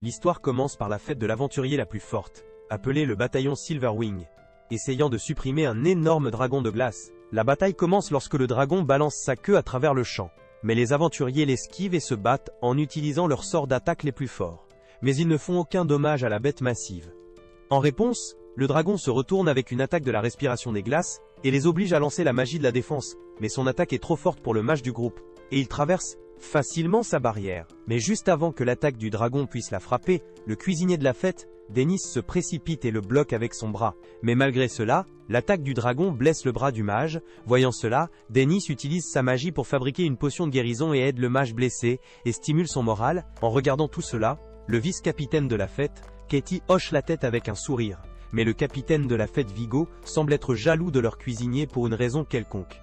L'histoire commence par la fête de l'aventurier la plus forte, appelée le bataillon Silverwing, essayant de supprimer un énorme dragon de glace. La bataille commence lorsque le dragon balance sa queue à travers le champ. Mais les aventuriers l'esquivent et se battent en utilisant leurs sorts d'attaque les plus forts. Mais ils ne font aucun dommage à la bête massive. En réponse, le dragon se retourne avec une attaque de la respiration des glaces, et les oblige à lancer la magie de la défense, mais son attaque est trop forte pour le mage du groupe, et il traverse facilement sa barrière. Mais juste avant que l'attaque du dragon puisse la frapper, le cuisinier de la fête, Dennis, se précipite et le bloque avec son bras. Mais malgré cela, l'attaque du dragon blesse le bras du mage. Voyant cela, Dennis utilise sa magie pour fabriquer une potion de guérison et aide le mage blessé, et stimule son moral. En regardant tout cela, le vice-capitaine de la fête, Katie, hoche la tête avec un sourire. Mais le capitaine de la fête Vigo semble être jaloux de leur cuisinier pour une raison quelconque.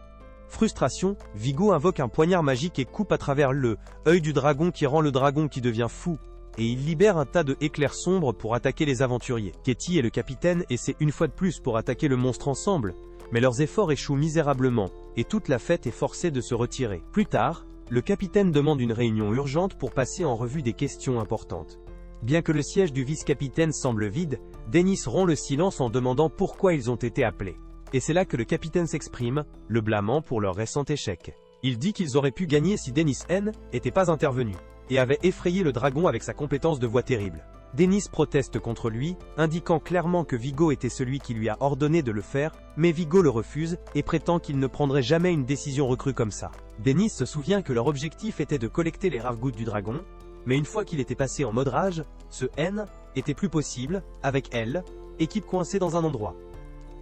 Frustration, Vigo invoque un poignard magique et coupe à travers le œil du dragon qui rend le dragon qui devient fou, et il libère un tas de éclairs sombres pour attaquer les aventuriers. Katie et le capitaine essaient une fois de plus pour attaquer le monstre ensemble, mais leurs efforts échouent misérablement, et toute la fête est forcée de se retirer. Plus tard, le capitaine demande une réunion urgente pour passer en revue des questions importantes. Bien que le siège du vice-capitaine semble vide, Dennis rompt le silence en demandant pourquoi ils ont été appelés. Et c'est là que le capitaine s'exprime, le blâmant pour leur récent échec. Il dit qu'ils auraient pu gagner si Dennis N n'était pas intervenu, et avait effrayé le dragon avec sa compétence de voix terrible. Dennis proteste contre lui, indiquant clairement que Vigo était celui qui lui a ordonné de le faire, mais Vigo le refuse, et prétend qu'il ne prendrait jamais une décision recrue comme ça. Dennis se souvient que leur objectif était de collecter les rares gouttes du dragon, mais une fois qu'il était passé en mode rage, ce N était plus possible, avec elle, équipe coincée dans un endroit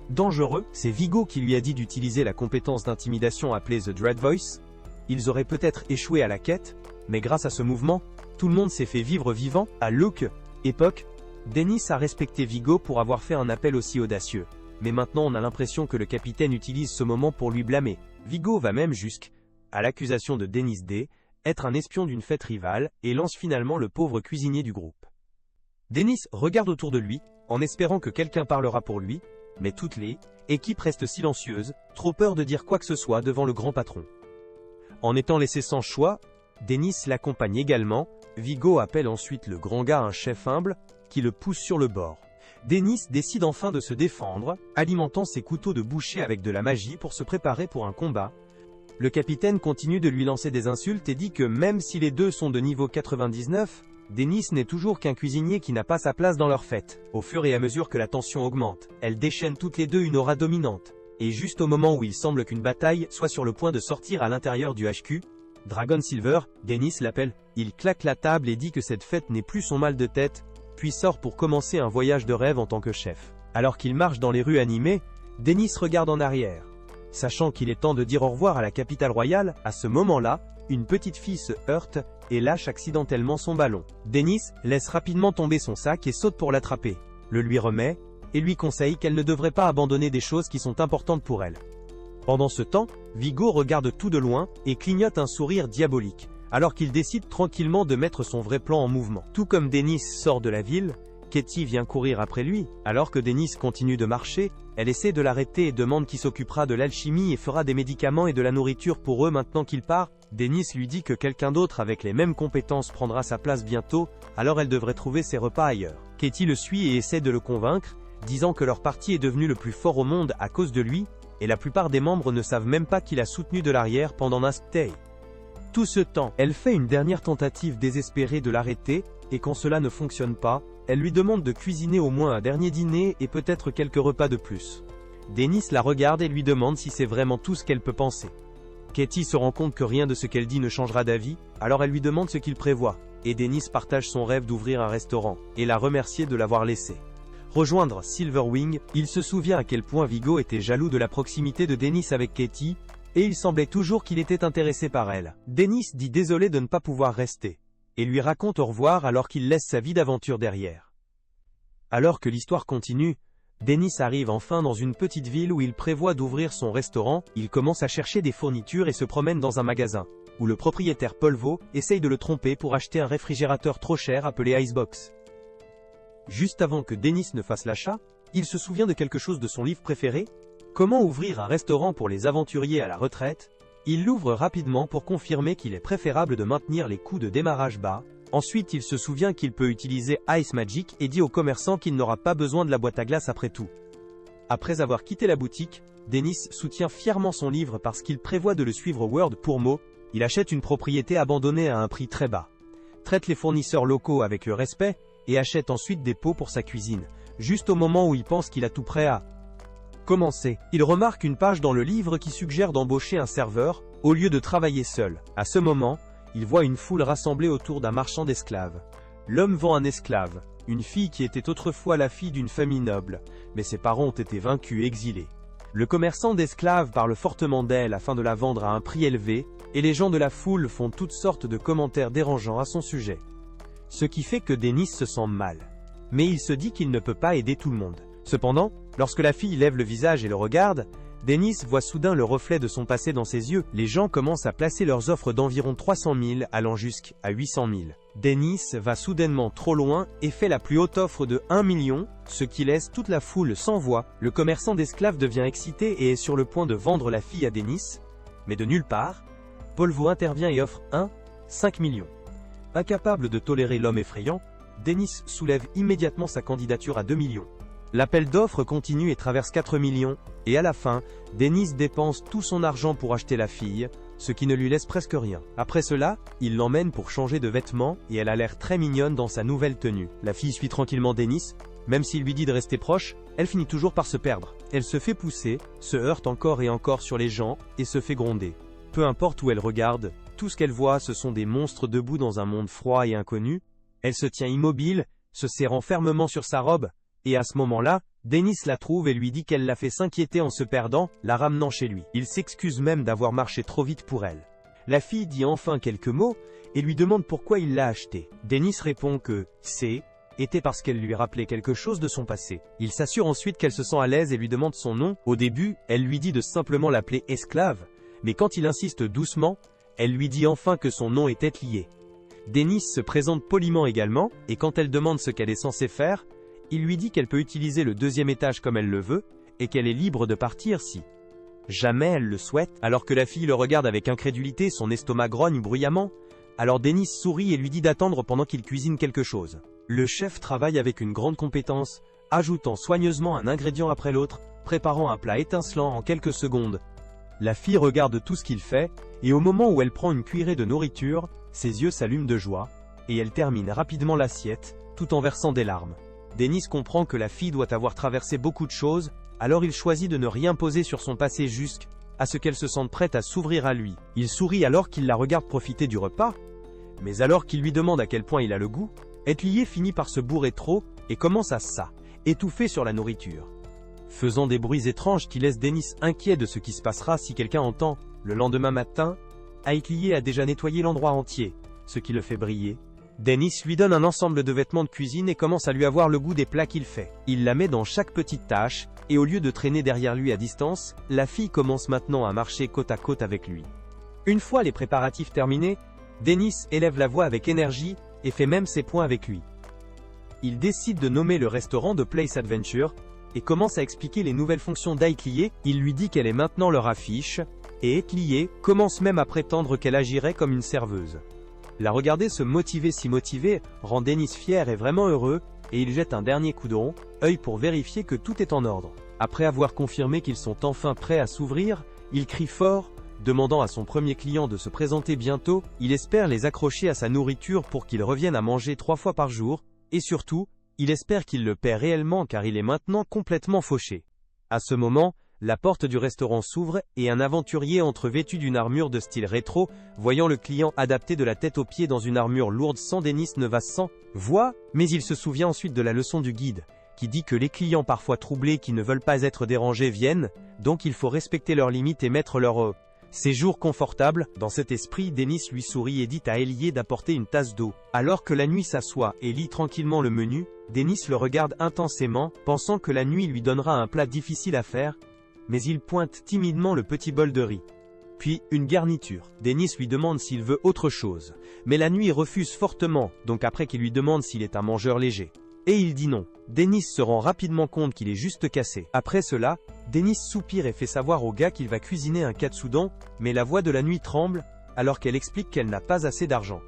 dangereux. C'est Vigo qui lui a dit d'utiliser la compétence d'intimidation appelée The Dread Voice. Ils auraient peut-être échoué à la quête, mais grâce à ce mouvement, tout le monde s'est fait vivre vivant. À Luke, époque, Dennis a respecté Vigo pour avoir fait un appel aussi audacieux. Mais maintenant on a l'impression que le capitaine utilise ce moment pour lui blâmer. Vigo va même jusqu'à l'accusation de Dennis D, être un espion d'une fête rivale, et lance finalement le pauvre cuisinier du groupe. Dennis regarde autour de lui, en espérant que quelqu'un parlera pour lui, mais toutes les équipes restent silencieuses, trop peur de dire quoi que ce soit devant le grand patron. En étant laissé sans choix, Dennis l'accompagne également. Vigo appelle ensuite le grand gars, un chef humble, qui le pousse sur le bord. Dennis décide enfin de se défendre, alimentant ses couteaux de boucher avec de la magie pour se préparer pour un combat. Le capitaine continue de lui lancer des insultes et dit que même si les deux sont de niveau 99, Dennis n'est toujours qu'un cuisinier qui n'a pas sa place dans leur fête. Au fur et à mesure que la tension augmente, elles déchaînent toutes les deux une aura dominante. Et juste au moment où il semble qu'une bataille soit sur le point de sortir à l'intérieur du HQ, Dragon Silver, Dennis l'appelle, il claque la table et dit que cette fête n'est plus son mal de tête, puis sort pour commencer un voyage de rêve en tant que chef. Alors qu'il marche dans les rues animées, Dennis regarde en arrière. Sachant qu'il est temps de dire au revoir à la capitale royale, à ce moment-là, une petite fille se heurte et lâche accidentellement son ballon. Dennis laisse rapidement tomber son sac et saute pour l'attraper, le lui remet, et lui conseille qu'elle ne devrait pas abandonner des choses qui sont importantes pour elle. Pendant ce temps, Vigo regarde tout de loin et clignote un sourire diabolique, alors qu'il décide tranquillement de mettre son vrai plan en mouvement. Tout comme Dennis sort de la ville, Katie vient courir après lui. Alors que Dennis continue de marcher, elle essaie de l'arrêter et demande qui s'occupera de l'alchimie et fera des médicaments et de la nourriture pour eux maintenant qu'il part. Dennis lui dit que quelqu'un d'autre avec les mêmes compétences prendra sa place bientôt, alors elle devrait trouver ses repas ailleurs. Katie le suit et essaie de le convaincre, disant que leur parti est devenu le plus fort au monde à cause de lui, et la plupart des membres ne savent même pas qu'il a soutenu de l'arrière pendant un stay. Tout ce temps, elle fait une dernière tentative désespérée de l'arrêter, et quand cela ne fonctionne pas, elle lui demande de cuisiner au moins un dernier dîner et peut-être quelques repas de plus. Dennis la regarde et lui demande si c'est vraiment tout ce qu'elle peut penser. Katie se rend compte que rien de ce qu'elle dit ne changera d'avis, alors elle lui demande ce qu'il prévoit, et Dennis partage son rêve d'ouvrir un restaurant, et la remercier de l'avoir laissé rejoindre Silverwing. Il se souvient à quel point Vigo était jaloux de la proximité de Dennis avec Katie, et il semblait toujours qu'il était intéressé par elle. Dennis dit désolé de ne pas pouvoir rester, et lui raconte au revoir alors qu'il laisse sa vie d'aventure derrière. Alors que l'histoire continue, Dennis arrive enfin dans une petite ville où il prévoit d'ouvrir son restaurant. Il commence à chercher des fournitures et se promène dans un magasin, où le propriétaire Polvo essaye de le tromper pour acheter un réfrigérateur trop cher appelé Icebox. Juste avant que Dennis ne fasse l'achat, il se souvient de quelque chose de son livre préféré, Comment ouvrir un restaurant pour les aventuriers à la retraite. Il l'ouvre rapidement pour confirmer qu'il est préférable de maintenir les coûts de démarrage bas, Ensuite, il se souvient qu'il peut utiliser Ice Magic et dit au commerçant qu'il n'aura pas besoin de la boîte à glace après tout. Après avoir quitté la boutique, Dennis soutient fièrement son livre parce qu'il prévoit de le suivre word pour mot. Il achète une propriété abandonnée à un prix très bas, traite les fournisseurs locaux avec le respect et achète ensuite des pots pour sa cuisine, juste au moment où il pense qu'il a tout prêt à commencer. Il remarque une page dans le livre qui suggère d'embaucher un serveur, au lieu de travailler seul. À ce moment, il voit une foule rassemblée autour d'un marchand d'esclaves. L'homme vend un esclave, une fille qui était autrefois la fille d'une famille noble, mais ses parents ont été vaincus et exilés. Le commerçant d'esclaves parle fortement d'elle afin de la vendre à un prix élevé, et les gens de la foule font toutes sortes de commentaires dérangeants à son sujet. Ce qui fait que Dennis se sent mal. Mais il se dit qu'il ne peut pas aider tout le monde. Cependant, lorsque la fille lève le visage et le regarde, Dennis voit soudain le reflet de son passé dans ses yeux. Les gens commencent à placer leurs offres d'environ 300 000 allant jusqu'à 800 000. Dennis va soudainement trop loin et fait la plus haute offre de 1 million, ce qui laisse toute la foule sans voix. Le commerçant d'esclaves devient excité et est sur le point de vendre la fille à Dennis, mais de nulle part, Polvo intervient et offre 5 millions. Incapable de tolérer l'homme effrayant, Dennis soulève immédiatement sa candidature à 2 millions. L'appel d'offres continue et traverse 4 millions, et à la fin, Dennis dépense tout son argent pour acheter la fille, ce qui ne lui laisse presque rien. Après cela, il l'emmène pour changer de vêtements, et elle a l'air très mignonne dans sa nouvelle tenue. La fille suit tranquillement Dennis, même s'il lui dit de rester proche, elle finit toujours par se perdre. Elle se fait pousser, se heurte encore et encore sur les gens, et se fait gronder. Peu importe où elle regarde, tout ce qu'elle voit ce sont des monstres debout dans un monde froid et inconnu. Elle se tient immobile, se serrant fermement sur sa robe, et à ce moment-là, Dennis la trouve et lui dit qu'elle l'a fait s'inquiéter en se perdant, la ramenant chez lui. Il s'excuse même d'avoir marché trop vite pour elle. La fille dit enfin quelques mots, et lui demande pourquoi il l'a achetée. Dennis répond que était parce qu'elle lui rappelait quelque chose de son passé. Il s'assure ensuite qu'elle se sent à l'aise et lui demande son nom. Au début, elle lui dit de simplement l'appeler esclave, mais quand il insiste doucement, elle lui dit enfin que son nom était lié. Dennis se présente poliment également, et quand elle demande ce qu'elle est censée faire, il lui dit qu'elle peut utiliser le 2e étage comme elle le veut, et qu'elle est libre de partir si jamais elle le souhaite. Alors que la fille le regarde avec incrédulité, son estomac grogne bruyamment. Alors Dennis sourit et lui dit d'attendre pendant qu'il cuisine quelque chose. Le chef travaille avec une grande compétence, ajoutant soigneusement un ingrédient après l'autre, préparant un plat étincelant en quelques secondes. La fille regarde tout ce qu'il fait, et au moment où elle prend une cuillerée de nourriture, ses yeux s'allument de joie, et elle termine rapidement l'assiette, tout en versant des larmes. Dennis comprend que la fille doit avoir traversé beaucoup de choses, alors il choisit de ne rien poser sur son passé jusqu'à ce qu'elle se sente prête à s'ouvrir à lui. Il sourit alors qu'il la regarde profiter du repas, mais alors qu'il lui demande à quel point il a le goût, Etlier finit par se bourrer trop et commence à étouffer sur la nourriture, faisant des bruits étranges qui laissent Dennis inquiet de ce qui se passera si quelqu'un entend. Le lendemain matin, Etlier a déjà nettoyé l'endroit entier, ce qui le fait briller. Dennis lui donne un ensemble de vêtements de cuisine et commence à lui avoir le goût des plats qu'il fait. Il la met dans chaque petite tâche, et au lieu de traîner derrière lui à distance, la fille commence maintenant à marcher côte à côte avec lui. Une fois les préparatifs terminés, Dennis élève la voix avec énergie, et fait même ses points avec lui. Il décide de nommer le restaurant de Place Adventure, et commence à expliquer les nouvelles fonctions d'Etlier. Il lui dit qu'elle est maintenant leur affiche, et Etlier commence même à prétendre qu'elle agirait comme une serveuse. La regarder se motiver si motivée rend Dennis fier et vraiment heureux, et il jette un dernier coup d'œil pour vérifier que tout est en ordre. Après avoir confirmé qu'ils sont enfin prêts à s'ouvrir, il crie fort, demandant à son premier client de se présenter bientôt. Il espère les accrocher à sa nourriture pour qu'ils reviennent à manger 3 fois par jour, et surtout, il espère qu'il le paie réellement car il est maintenant complètement fauché. À ce moment, la porte du restaurant s'ouvre et un aventurier entre vêtu d'une armure de style rétro, voyant le client adapté de la tête aux pieds dans une armure lourde sans Dennis ne va sans voix, mais il se souvient ensuite de la leçon du guide, qui dit que les clients parfois troublés qui ne veulent pas être dérangés viennent, donc il faut respecter leurs limites et mettre leur séjour confortable. Dans cet esprit, Dennis lui sourit et dit à Etlier d'apporter une tasse d'eau. Alors que la nuit s'assoit et lit tranquillement le menu, Dennis le regarde intensément, pensant que la nuit lui donnera un plat difficile à faire, mais il pointe timidement le petit bol de riz. Puis, une garniture. Dennis lui demande s'il veut autre chose, mais la nuit refuse fortement, donc après qu'il lui demande s'il est un mangeur léger. Et il dit non. Dennis se rend rapidement compte qu'il est juste cassé. Après cela, Dennis soupire et fait savoir au gars qu'il va cuisiner un katsudon, mais la voix de la nuit tremble, alors qu'elle explique qu'elle n'a pas assez d'argent.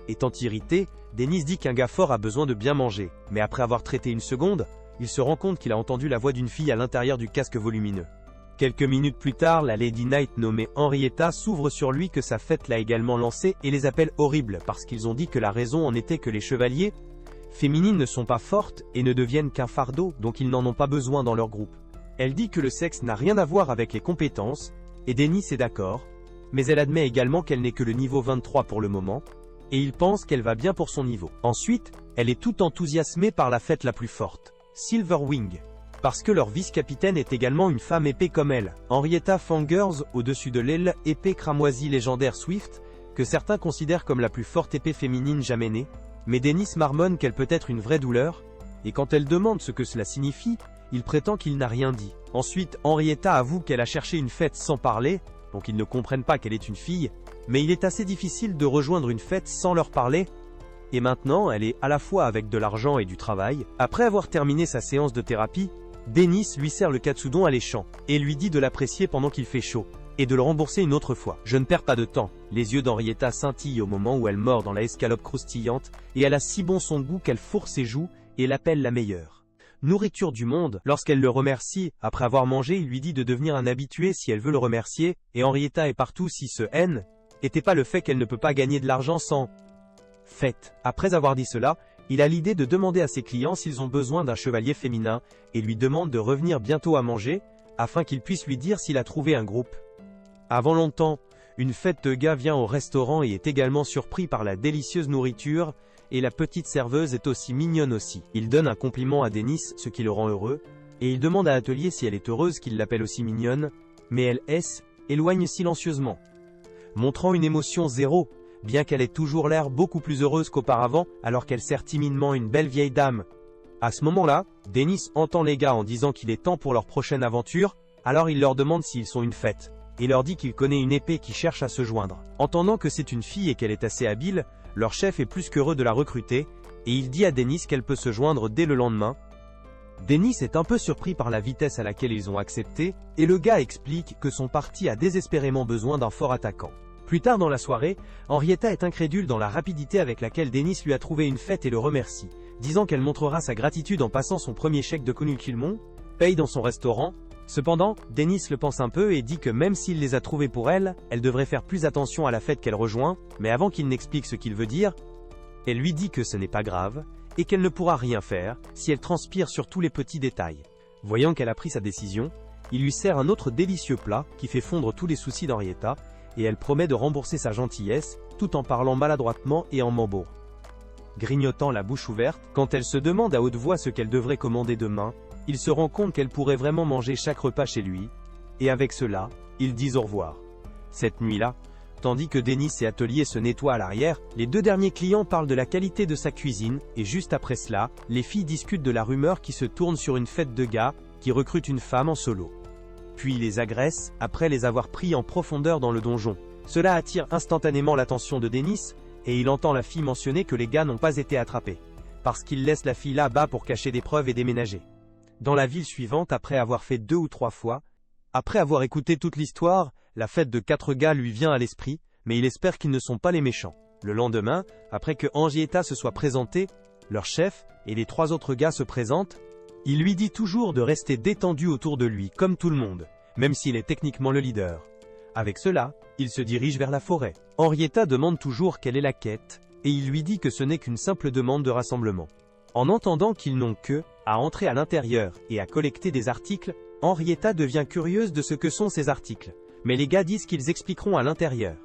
Étant irrité, Dennis dit qu'un gars fort a besoin de bien manger, mais après avoir traité une seconde, il se rend compte qu'il a entendu la voix d'une fille à l'intérieur du casque volumineux. Quelques minutes plus tard, la Lady Knight nommée Henrietta s'ouvre sur lui que sa fête l'a également lancé et les appelle horribles parce qu'ils ont dit que la raison en était que les chevaliers féminines ne sont pas fortes et ne deviennent qu'un fardeau, donc ils n'en ont pas besoin dans leur groupe. Elle dit que le sexe n'a rien à voir avec les compétences, et Dennis est d'accord, mais elle admet également qu'elle n'est que le niveau 23 pour le moment, et il pense qu'elle va bien pour son niveau. Ensuite, elle est toute enthousiasmée par la fête la plus forte, Silverwing, parce que leur vice-capitaine est également une femme épée comme elle, Henrietta Fingers, au-dessus de l'aile épée cramoisie légendaire Swift, que certains considèrent comme la plus forte épée féminine jamais née, mais Dennis marmonne qu'elle peut être une vraie douleur, et quand elle demande ce que cela signifie, il prétend qu'il n'a rien dit. Ensuite, Henrietta avoue qu'elle a cherché une fête sans parler, donc ils ne comprennent pas qu'elle est une fille, mais il est assez difficile de rejoindre une fête sans leur parler, et maintenant elle est à la fois avec de l'argent et du travail. Après avoir terminé sa séance de thérapie, Dennis lui sert le katsudon alléchant, et lui dit de l'apprécier pendant qu'il fait chaud, et de le rembourser une autre fois. Je ne perds pas de temps. Les yeux d'Henrietta scintillent au moment où elle mord dans la escalope croustillante, et elle a si bon son goût qu'elle fourre ses joues, et l'appelle la meilleure nourriture du monde. Lorsqu'elle le remercie, après avoir mangé, il lui dit de devenir un habitué si elle veut le remercier, et Henrietta est partout si ce N n'était pas le fait qu'elle ne peut pas gagner de l'argent sans fête. Après avoir dit cela, il a l'idée de demander à ses clients s'ils ont besoin d'un chevalier féminin, et lui demande de revenir bientôt à manger, afin qu'il puisse lui dire s'il a trouvé un groupe. Avant longtemps, une fête de gars vient au restaurant et est également surpris par la délicieuse nourriture, et la petite serveuse est aussi mignonne aussi. Il donne un compliment à Dennis, ce qui le rend heureux, et il demande à Atelier si elle est heureuse qu'il l'appelle aussi mignonne, mais elle éloigne silencieusement, montrant une émotion zéro, bien qu'elle ait toujours l'air beaucoup plus heureuse qu'auparavant, alors qu'elle sert timidement une belle vieille dame. À ce moment-là, Dennis entend les gars en disant qu'il est temps pour leur prochaine aventure, alors il leur demande s'ils sont une fête, et leur dit qu'il connaît une épée qui cherche à se joindre. Entendant que c'est une fille et qu'elle est assez habile, leur chef est plus qu'heureux de la recruter, et il dit à Dennis qu'elle peut se joindre dès le lendemain. Dennis est un peu surpris par la vitesse à laquelle ils ont accepté, et le gars explique que son parti a désespérément besoin d'un fort attaquant. Plus tard dans la soirée, Henrietta est incrédule dans la rapidité avec laquelle Dennis lui a trouvé une fête et le remercie, disant qu'elle montrera sa gratitude en passant son premier chèque de Konukilmon, paye dans son restaurant. Cependant, Dennis le pense un peu et dit que même s'il les a trouvés pour elle, elle devrait faire plus attention à la fête qu'elle rejoint, mais avant qu'il n'explique ce qu'il veut dire, elle lui dit que ce n'est pas grave, et qu'elle ne pourra rien faire, si elle transpire sur tous les petits détails. Voyant qu'elle a pris sa décision, il lui sert un autre délicieux plat, qui fait fondre tous les soucis d'Henrietta, et elle promet de rembourser sa gentillesse, tout en parlant maladroitement et en mambo. Grignotant la bouche ouverte, quand elle se demande à haute voix ce qu'elle devrait commander demain, il se rend compte qu'elle pourrait vraiment manger chaque repas chez lui, et avec cela, ils disent au revoir. Cette nuit-là, tandis que Dennis et Atelier se nettoient à l'arrière, les deux derniers clients parlent de la qualité de sa cuisine, et juste après cela, les filles discutent de la rumeur qui se tourne sur une fête de gars, qui recrute une femme en solo. Puis ils les agressent, après les avoir pris en profondeur dans le donjon. Cela attire instantanément l'attention de Dennis, et il entend la fille mentionner que les gars n'ont pas été attrapés, parce qu'ils laissent la fille là-bas pour cacher des preuves et déménager. Dans la ville suivante, après avoir fait 2 ou 3 fois, après avoir écouté toute l'histoire, la fête de 4 gars lui vient à l'esprit, mais il espère qu'ils ne sont pas les méchants. Le lendemain, après que Henrietta se soit présentée, leur chef, et les 3 autres gars se présentent, il lui dit toujours de rester détendu autour de lui, comme tout le monde, même s'il est techniquement le leader. Avec cela, il se dirige vers la forêt. Henrietta demande toujours quelle est la quête, et il lui dit que ce n'est qu'une simple demande de rassemblement. En entendant qu'ils n'ont que à entrer à l'intérieur et à collecter des articles, Henrietta devient curieuse de ce que sont ces articles. Mais les gars disent qu'ils expliqueront à l'intérieur.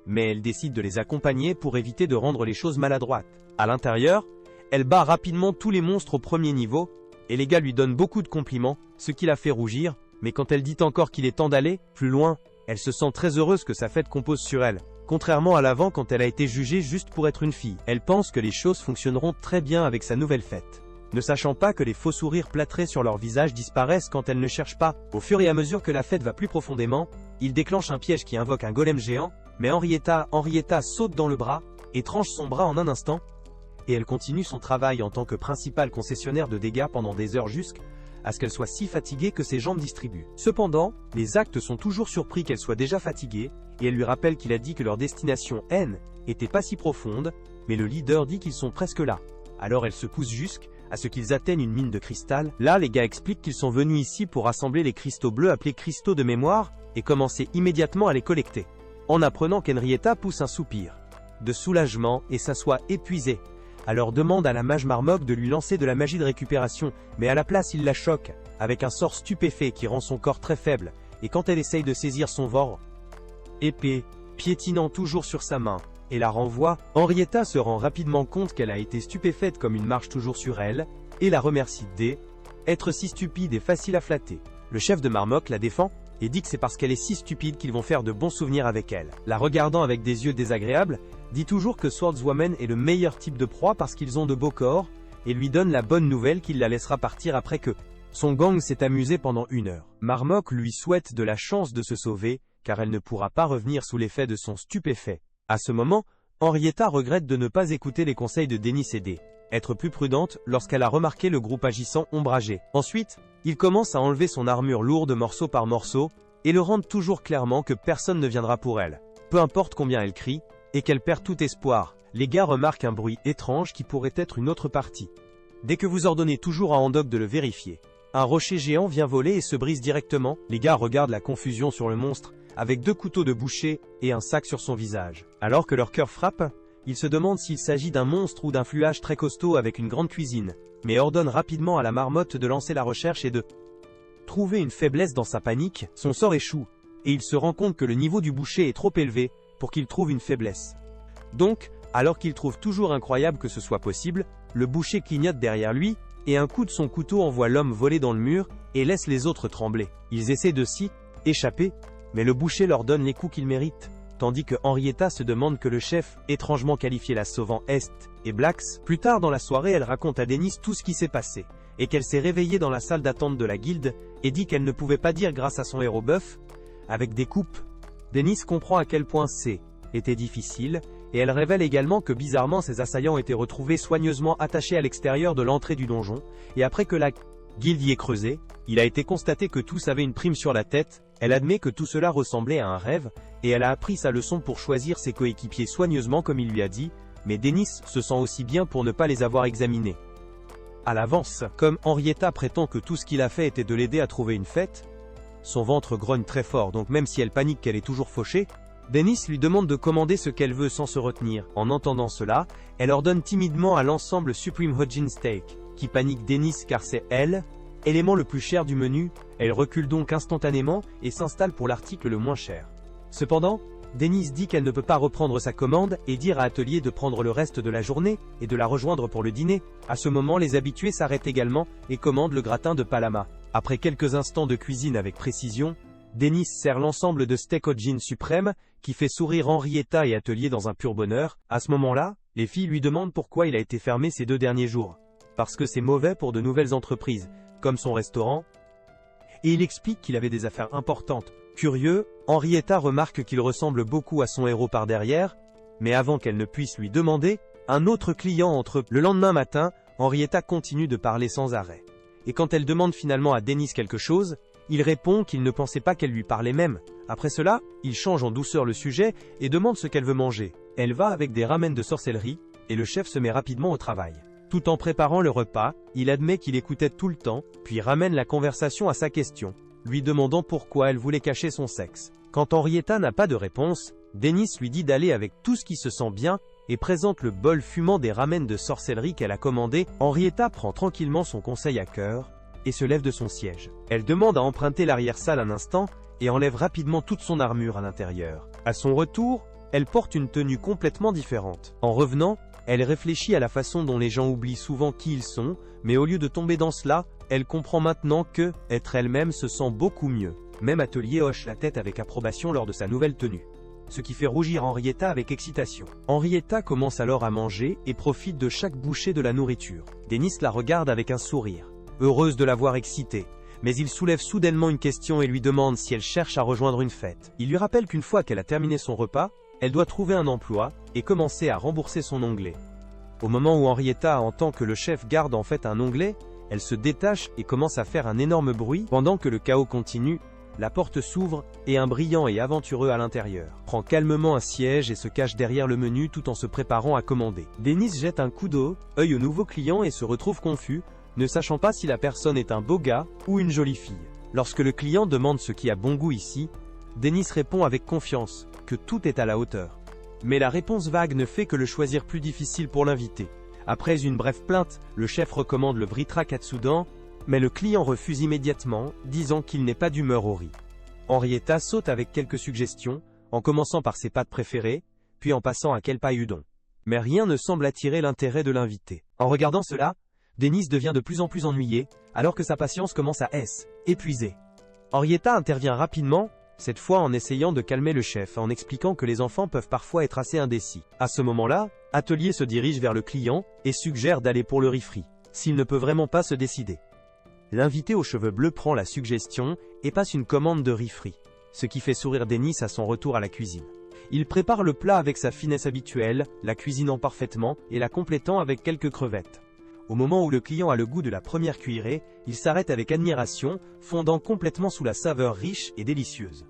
Mais elle décide de les accompagner pour éviter de rendre les choses maladroites. À l'intérieur, elle bat rapidement tous les monstres au premier niveau, et les gars lui donnent beaucoup de compliments, ce qui la fait rougir, mais quand elle dit encore qu'il est temps d'aller plus loin, elle se sent très heureuse que sa fête compose sur elle. Contrairement à l'avant quand elle a été jugée juste pour être une fille, elle pense que les choses fonctionneront très bien avec sa nouvelle fête. Ne sachant pas que les faux sourires plâtrés sur leur visage disparaissent quand elle ne cherche pas, au fur et à mesure que la fête va plus profondément, il déclenche un piège qui invoque un golem géant, mais Henrietta saute dans le bras, et tranche son bras en un instant, et elle continue son travail en tant que principale concessionnaire de dégâts pendant des heures jusqu'à ce qu'elle soit si fatiguée que ses jambes distribuent. Cependant, les actes sont toujours surpris qu'elle soit déjà fatiguée, et elle lui rappelle qu'il a dit que leur destination N était pas si profonde, mais le leader dit qu'ils sont presque là. Alors elle se pousse jusqu'à ce qu'ils atteignent une mine de cristal. Là, les gars expliquent qu'ils sont venus ici pour rassembler les cristaux bleus appelés cristaux de mémoire et commencer immédiatement à les collecter. En apprenant qu'Henrietta pousse un soupir de soulagement et s'assoit épuisée. Alors demande à la mage Marmok de lui lancer de la magie de récupération, mais à la place il la choque, avec un sort stupéfait qui rend son corps très faible, et quand elle essaye de saisir son vor épée, piétinant toujours sur sa main, et la renvoie, Henrietta se rend rapidement compte qu'elle a été stupéfaite comme une marche toujours sur elle, et la remercie d'être si stupide et facile à flatter. Le chef de Marmok la défend, et dit que c'est parce qu'elle est si stupide qu'ils vont faire de bons souvenirs avec elle. La regardant avec des yeux désagréables, dit toujours que Swordswoman est le meilleur type de proie parce qu'ils ont de beaux corps, et lui donne la bonne nouvelle qu'il la laissera partir après que son gang s'est amusé pendant 1 heure. Marmok lui souhaite de la chance de se sauver, car elle ne pourra pas revenir sous l'effet de son stupéfait. À ce moment, Henrietta regrette de ne pas écouter les conseils de Dennis et d'être plus prudente lorsqu'elle a remarqué le groupe agissant ombragé. Ensuite, il commence à enlever son armure lourde morceau par morceau, et le rendre toujours clairement que personne ne viendra pour elle. Peu importe combien elle crie, et qu'elle perd tout espoir, les gars remarquent un bruit étrange qui pourrait être une autre partie. Dès que vous ordonnez toujours à Handok de le vérifier, un rocher géant vient voler et se brise directement. Les gars regardent la confusion sur le monstre, avec 2 couteaux de boucher et un sac sur son visage. Alors que leur cœur frappe, ils se demandent s'il s'agit d'un monstre ou d'un fluage très costaud avec une grande cuisine, mais ordonne rapidement à la marmotte de lancer la recherche et de trouver une faiblesse dans sa panique. Son sort échoue, et il se rend compte que le niveau du boucher est trop élevé pour qu'il trouve une faiblesse. Donc, alors qu'il trouve toujours incroyable que ce soit possible, le boucher clignote derrière lui, et un coup de son couteau envoie l'homme voler dans le mur, et laisse les autres trembler. Ils essaient de s'y échapper, mais le boucher leur donne les coups qu'ils méritent, tandis que Henrietta se demande que le chef, étrangement qualifié la sauvant Est et Blacks. Plus tard dans la soirée, elle raconte à Dennis tout ce qui s'est passé, et qu'elle s'est réveillée dans la salle d'attente de la guilde, et dit qu'elle ne pouvait pas dire grâce à son héros bœuf, avec des coupes. Dennis comprend à quel point était difficile, et elle révèle également que bizarrement ses assaillants étaient retrouvés soigneusement attachés à l'extérieur de l'entrée du donjon, et après que la guilde y ait creusé, il a été constaté que tous avaient une prime sur la tête. Elle admet que tout cela ressemblait à un rêve, et elle a appris sa leçon pour choisir ses coéquipiers soigneusement comme il lui a dit, mais Dennis se sent aussi bien pour ne pas les avoir examinés à l'avance. Comme Henrietta prétend que tout ce qu'il a fait était de l'aider à trouver une fête, son ventre grogne très fort, donc même si elle panique qu'elle est toujours fauchée, Dennis lui demande de commander ce qu'elle veut sans se retenir. En entendant cela, elle ordonne timidement à l'ensemble Supreme Hodgin Steak, qui panique Dennis car c'est elle, élément le plus cher du menu. Elle recule donc instantanément et s'installe pour l'article le moins cher. Cependant, Dennis dit qu'elle ne peut pas reprendre sa commande et dire à Atelier de prendre le reste de la journée et de la rejoindre pour le dîner. À ce moment, les habitués s'arrêtent également et commandent le gratin de Palama. Après quelques instants de cuisine avec précision, Dennis sert l'ensemble de steak Hodgin suprême, qui fait sourire Henrietta et Atelier dans un pur bonheur. À ce moment-là, les filles lui demandent pourquoi il a été fermé ces 2 derniers jours. Parce que c'est mauvais pour de nouvelles entreprises, comme son restaurant, et il explique qu'il avait des affaires importantes. Curieux, Henrietta remarque qu'il ressemble beaucoup à son héros par derrière, mais avant qu'elle ne puisse lui demander, un autre client entre. Le lendemain matin, Henrietta continue de parler sans arrêt. Et quand elle demande finalement à Dennis quelque chose, il répond qu'il ne pensait pas qu'elle lui parlait même. Après cela, il change en douceur le sujet et demande ce qu'elle veut manger. Elle va avec des ramen de sorcellerie, et le chef se met rapidement au travail. Tout en préparant le repas, il admet qu'il écoutait tout le temps, puis ramène la conversation à sa question, lui demandant pourquoi elle voulait cacher son sexe. Quand Henrietta n'a pas de réponse, Dennis lui dit d'aller avec tout ce qui se sent bien, et présente le bol fumant des ramen de sorcellerie qu'elle a commandé. Henrietta prend tranquillement son conseil à cœur, et se lève de son siège. Elle demande à emprunter l'arrière-salle un instant, et enlève rapidement toute son armure à l'intérieur. À son retour, elle porte une tenue complètement différente. En revenant, elle réfléchit à la façon dont les gens oublient souvent qui ils sont, mais au lieu de tomber dans cela, elle comprend maintenant que, être elle-même se sent beaucoup mieux. Même Atelier hoche la tête avec approbation lors de sa nouvelle tenue, ce qui fait rougir Henrietta avec excitation. Henrietta commence alors à manger et profite de chaque bouchée de la nourriture. Dennis la regarde avec un sourire, heureuse de la voir excitée, mais il soulève soudainement une question et lui demande si elle cherche à rejoindre une fête. Il lui rappelle qu'une fois qu'elle a terminé son repas, elle doit trouver un emploi et commencer à rembourser son onglet. Au moment où Henrietta entend que le chef garde en fait un onglet, elle se détache et commence à faire un énorme bruit. Pendant que le chaos continue, La porte s'ouvre, et un brillant et aventureux à l'intérieur prend calmement un siège et se cache derrière le menu tout en se préparant à commander. Dennis jette un coup d'œil au nouveau client et se retrouve confus, ne sachant pas si la personne est un beau gars ou une jolie fille. Lorsque le client demande ce qui a bon goût ici, Dennis répond avec confiance que tout est à la hauteur. Mais la réponse vague ne fait que le choisir plus difficile pour l'invité. Après une brève plainte, le chef recommande le Vritra Katsudon, mais le client refuse immédiatement, disant qu'il n'est pas d'humeur au riz. Henrietta saute avec quelques suggestions, en commençant par ses pâtes préférées, puis en passant à kelpa udon. Mais rien ne semble attirer l'intérêt de l'invité. En regardant cela, Dennis devient de plus en plus ennuyé, alors que sa patience commence à s'épuiser. Henrietta intervient rapidement, cette fois en essayant de calmer le chef, en expliquant que les enfants peuvent parfois être assez indécis. À ce moment-là, Atelier se dirige vers le client et suggère d'aller pour le riz frit, s'il ne peut vraiment pas se décider. L'invité aux cheveux bleus prend la suggestion et passe une commande de riz frit, ce qui fait sourire Dennis à son retour à la cuisine. Il prépare le plat avec sa finesse habituelle, la cuisinant parfaitement et la complétant avec quelques crevettes. Au moment où le client a le goût de la première cuillerée, il s'arrête avec admiration, fondant complètement sous la saveur riche et délicieuse.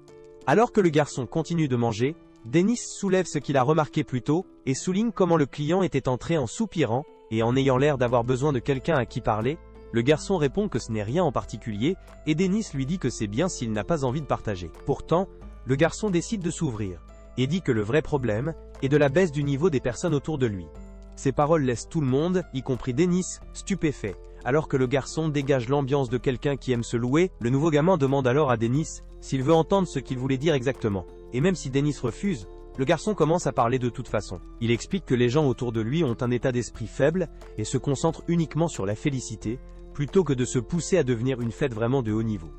Alors que le garçon continue de manger, Dennis soulève ce qu'il a remarqué plus tôt et souligne comment le client était entré en soupirant et en ayant l'air d'avoir besoin de quelqu'un à qui parler. Le garçon répond que ce n'est rien en particulier et Dennis lui dit que c'est bien s'il n'a pas envie de partager. Pourtant, le garçon décide de s'ouvrir et dit que le vrai problème est de la baisse du niveau des personnes autour de lui. Ces paroles laissent tout le monde, y compris Dennis, stupéfait. Alors que le garçon dégage l'ambiance de quelqu'un qui aime se louer, le nouveau gamin demande alors à Dennis s'il veut entendre ce qu'il voulait dire exactement. Et même si Dennis refuse, le garçon commence à parler de toute façon. Il explique que les gens autour de lui ont un état d'esprit faible et se concentrent uniquement sur la félicité, plutôt que de se pousser à devenir une fête vraiment de haut niveau.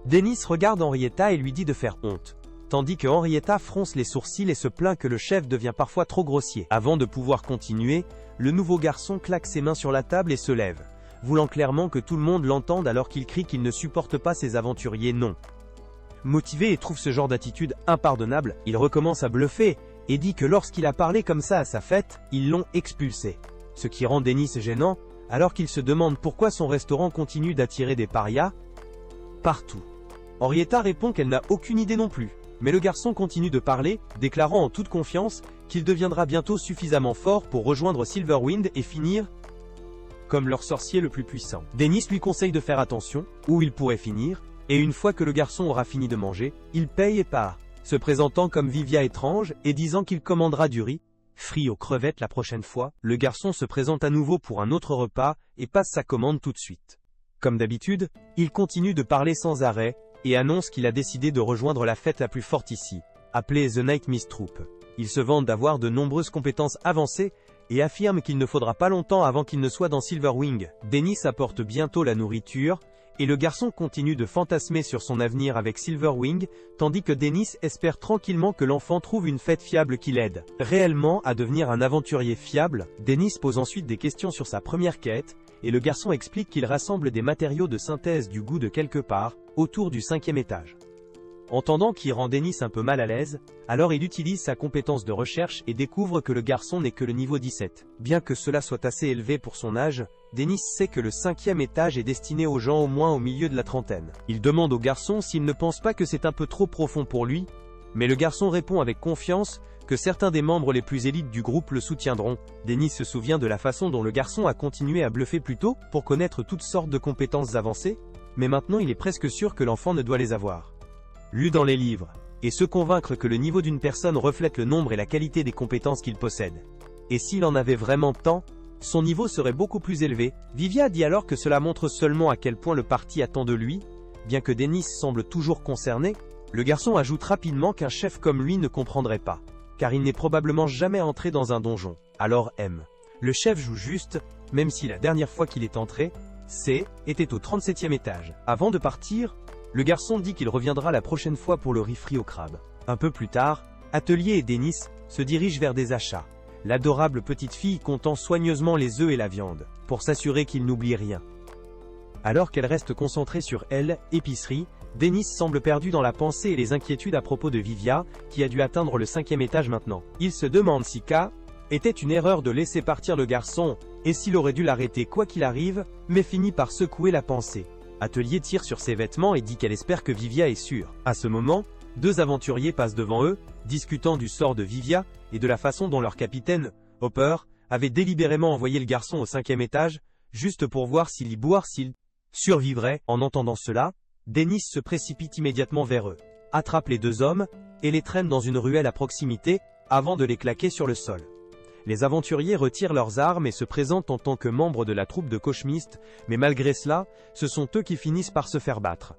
Dennis regarde Henrietta et lui dit de faire honte, tandis que Henrietta fronce les sourcils et se plaint que le chef devient parfois trop grossier. Avant de pouvoir continuer, le nouveau garçon claque ses mains sur la table et se lève, voulant clairement que tout le monde l'entende alors qu'il crie qu'il ne supporte pas ces aventuriers non. Motivé et trouve ce genre d'attitude impardonnable, il recommence à bluffer et dit que lorsqu'il a parlé comme ça à sa fête, ils l'ont expulsé. Ce qui rend Dennis gênant, alors qu'il se demande pourquoi son restaurant continue d'attirer des parias partout. Henrietta répond qu'elle n'a aucune idée non plus, mais le garçon continue de parler, déclarant en toute confiance qu'il deviendra bientôt suffisamment fort pour rejoindre Silverwind et finir comme leur sorcier le plus puissant. Dennis lui conseille de faire attention, où il pourrait finir, et une fois que le garçon aura fini de manger, il paye et part, se présentant comme Vivia étrange et disant qu'il commandera du riz frit aux crevettes la prochaine fois. Le garçon se présente à nouveau pour un autre repas et passe sa commande tout de suite. Comme d'habitude, il continue de parler sans arrêt et annonce qu'il a décidé de rejoindre la fête la plus forte ici, appelée The Nightmare Troop. Il se vante d'avoir de nombreuses compétences avancées et affirme qu'il ne faudra pas longtemps avant qu'il ne soit dans Silverwing. Dennis apporte bientôt la nourriture, et le garçon continue de fantasmer sur son avenir avec Silverwing, tandis que Dennis espère tranquillement que l'enfant trouve une fête fiable qui l'aide réellement à devenir un aventurier fiable. Dennis pose ensuite des questions sur sa première quête, et le garçon explique qu'il rassemble des matériaux de synthèse du goût de quelque part, autour du 5e étage. Entendant qu'il rend Dennis un peu mal à l'aise, alors il utilise sa compétence de recherche et découvre que le garçon n'est que le niveau 17. Bien que cela soit assez élevé pour son âge, Dennis sait que le 5e étage est destiné aux gens au moins au milieu de la trentaine. Il demande au garçon s'il ne pense pas que c'est un peu trop profond pour lui, mais le garçon répond avec confiance que certains des membres les plus élites du groupe le soutiendront. Dennis se souvient de la façon dont le garçon a continué à bluffer plus tôt pour connaître toutes sortes de compétences avancées, mais maintenant il est presque sûr que l'enfant ne doit les avoir lues dans les livres, et se convaincre que le niveau d'une personne reflète le nombre et la qualité des compétences qu'il possède. Et s'il en avait vraiment tant, son niveau serait beaucoup plus élevé. Vivia dit alors que cela montre seulement à quel point le parti attend de lui, bien que Dennis semble toujours concerné. Le garçon ajoute rapidement qu'un chef comme lui ne comprendrait pas, car il n'est probablement jamais entré dans un donjon. Alors le chef joue juste, même si la dernière fois qu'il est entré, était au 37e étage. Avant de partir, le garçon dit qu'il reviendra la prochaine fois pour le riz frit au crabe. Un peu plus tard, Atelier et Dennis se dirigent vers des achats, l'adorable petite fille comptant soigneusement les œufs et la viande, pour s'assurer qu'il n'oublie rien. Alors qu'elle reste concentrée sur elle, épicerie, Dennis semble perdu dans la pensée et les inquiétudes à propos de Vivia, qui a dû atteindre le 5e étage maintenant. Il se demande si était une erreur de laisser partir le garçon, et s'il aurait dû l'arrêter quoi qu'il arrive, mais finit par secouer la pensée. Atelier tire sur ses vêtements et dit qu'elle espère que Vivia est sûre. À ce moment, deux aventuriers passent devant eux, discutant du sort de Vivia et de la façon dont leur capitaine, Hopper, avait délibérément envoyé le garçon au 5e étage, juste pour voir s'il survivrait. En entendant cela, Dennis se précipite immédiatement vers eux, attrape les deux hommes et les traîne dans une ruelle à proximité, avant de les claquer sur le sol. Les aventuriers retirent leurs armes et se présentent en tant que membres de la troupe de Cauchemist, mais malgré cela, ce sont eux qui finissent par se faire battre.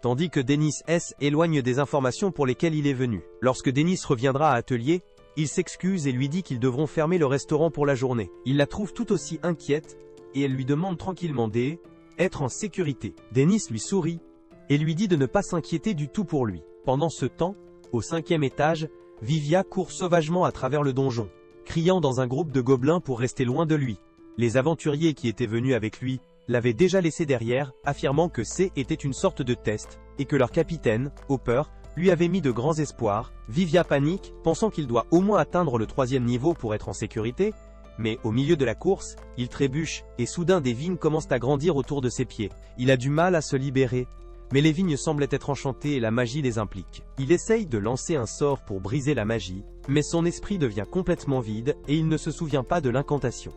Tandis que Dennis éloigne des informations pour lesquelles il est venu. Lorsque Dennis reviendra à Atelier, il s'excuse et lui dit qu'ils devront fermer le restaurant pour la journée. Il la trouve tout aussi inquiète, et elle lui demande tranquillement d'être en sécurité. Dennis lui sourit, et lui dit de ne pas s'inquiéter du tout pour lui. Pendant ce temps, au 5e étage, Vivia court sauvagement à travers le donjon, criant dans un groupe de gobelins pour rester loin de lui. Les aventuriers qui étaient venus avec lui l'avaient déjà laissé derrière, affirmant que était une sorte de test, et que leur capitaine, Hopper, lui avait mis de grands espoirs. Vivia panique, pensant qu'il doit au moins atteindre le 3e niveau pour être en sécurité, mais au milieu de la course, il trébuche, et soudain des vignes commencent à grandir autour de ses pieds. Il a du mal à se libérer, mais les vignes semblent être enchantées et la magie les implique. Il essaye de lancer un sort pour briser la magie, mais son esprit devient complètement vide et il ne se souvient pas de l'incantation.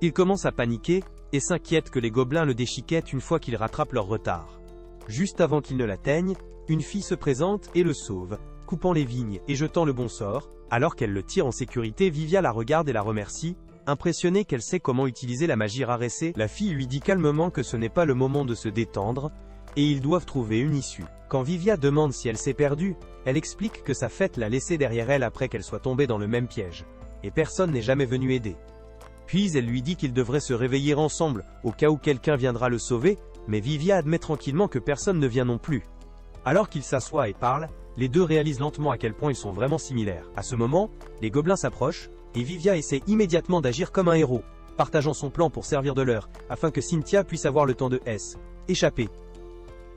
Il commence à paniquer et s'inquiète que les gobelins le déchiquettent une fois qu'il rattrape leur retard. Juste avant qu'il ne l'atteigne, une fille se présente et le sauve, coupant les vignes et jetant le bon sort. Alors qu'elle le tire en sécurité, Vivia la regarde et la remercie, impressionnée qu'elle sait comment utiliser la magie rareessée. La fille lui dit calmement que ce n'est pas le moment de se détendre, et ils doivent trouver une issue. Quand Vivia demande si elle s'est perdue, elle explique que sa fête l'a laissée derrière elle après qu'elle soit tombée dans le même piège, et personne n'est jamais venu aider. Puis elle lui dit qu'ils devraient se réveiller ensemble, au cas où quelqu'un viendra le sauver, mais Vivia admet tranquillement que personne ne vient non plus. Alors qu'ils s'assoient et parlent, les deux réalisent lentement à quel point ils sont vraiment similaires. À ce moment, les gobelins s'approchent, et Vivia essaie immédiatement d'agir comme un héros, partageant son plan pour servir de leurre, afin que Cynthia puisse avoir le temps de échapper.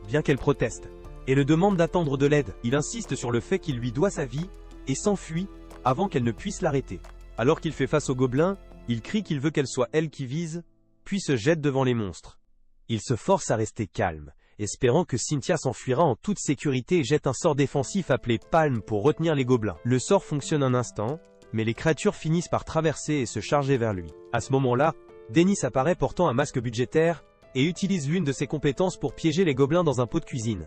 Bien qu'elle proteste, et le demande d'attendre de l'aide, il insiste sur le fait qu'il lui doit sa vie, et s'enfuit, avant qu'elle ne puisse l'arrêter. Alors qu'il fait face aux gobelins, il crie qu'il veut qu'elle soit elle qui vise, puis se jette devant les monstres. Il se force à rester calme, espérant que Cynthia s'enfuira en toute sécurité et jette un sort défensif appelé Palme pour retenir les gobelins. Le sort fonctionne un instant, mais les créatures finissent par traverser et se charger vers lui. À ce moment-là, Dennis apparaît portant un masque budgétaire, et utilise l'une de ses compétences pour piéger les gobelins dans un pot de cuisine.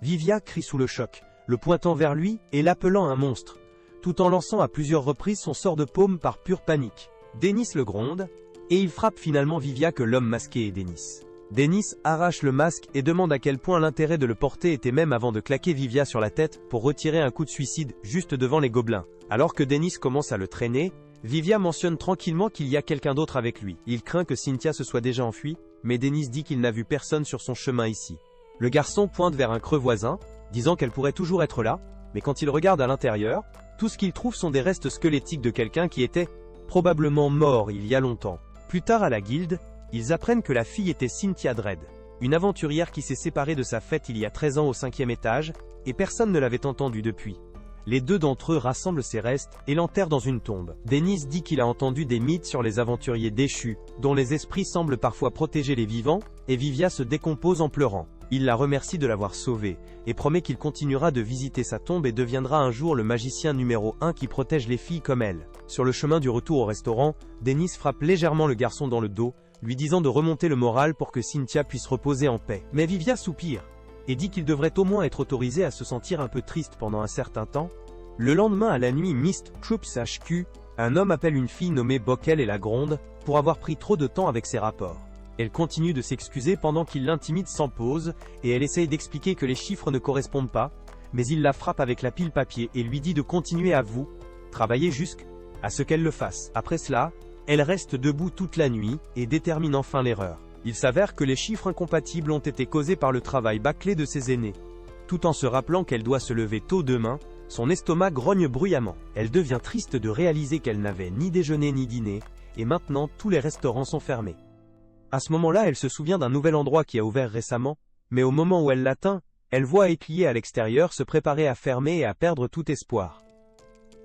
Vivia crie sous le choc, le pointant vers lui et l'appelant un monstre, tout en lançant à plusieurs reprises son sort de paume par pure panique. Dennis le gronde, et il frappe finalement Vivia que l'homme masqué est Dennis. Dennis arrache le masque et demande à quel point l'intérêt de le porter était même avant de claquer Vivia sur la tête pour retirer un coup de suicide juste devant les gobelins. Alors que Dennis commence à le traîner, Vivia mentionne tranquillement qu'il y a quelqu'un d'autre avec lui. Il craint que Cynthia se soit déjà enfuie, mais Dennis dit qu'il n'a vu personne sur son chemin ici. Le garçon pointe vers un creux voisin, disant qu'elle pourrait toujours être là, mais quand il regarde à l'intérieur, tout ce qu'il trouve sont des restes squelettiques de quelqu'un qui était probablement mort il y a longtemps. Plus tard à la guilde, ils apprennent que la fille était Cynthia Dredd, une aventurière qui s'est séparée de sa fête il y a 13 ans au 5e étage, et personne ne l'avait entendue depuis. Les deux d'entre eux rassemblent ses restes et l'enterrent dans une tombe. Dennis dit qu'il a entendu des mythes sur les aventuriers déchus, dont les esprits semblent parfois protéger les vivants, et Vivia se décompose en pleurant. Il la remercie de l'avoir sauvée, et promet qu'il continuera de visiter sa tombe et deviendra un jour le magicien numéro 1 qui protège les filles comme elle. Sur le chemin du retour au restaurant, Dennis frappe légèrement le garçon dans le dos, lui disant de remonter le moral pour que Cynthia puisse reposer en paix. Mais Vivia soupire, et dit qu'il devrait au moins être autorisé à se sentir un peu triste pendant un certain temps. Le lendemain à la nuit Mist Troops HQ, un homme appelle une fille nommée Bockel et la gronde, pour avoir pris trop de temps avec ses rapports. Elle continue de s'excuser pendant qu'il l'intimide sans pause, et elle essaye d'expliquer que les chiffres ne correspondent pas, mais il la frappe avec la pile papier et lui dit de continuer à travailler jusqu'à ce qu'elle le fasse. Après cela, elle reste debout toute la nuit, et détermine enfin l'erreur. Il s'avère que les chiffres incompatibles ont été causés par le travail bâclé de ses aînés. Tout en se rappelant qu'elle doit se lever tôt demain, son estomac grogne bruyamment. Elle devient triste de réaliser qu'elle n'avait ni déjeuné ni dîné, et maintenant tous les restaurants sont fermés. À ce moment-là, elle se souvient d'un nouvel endroit qui a ouvert récemment, mais au moment où elle l'atteint, elle voit Eiklie à l'extérieur se préparer à fermer et à perdre tout espoir.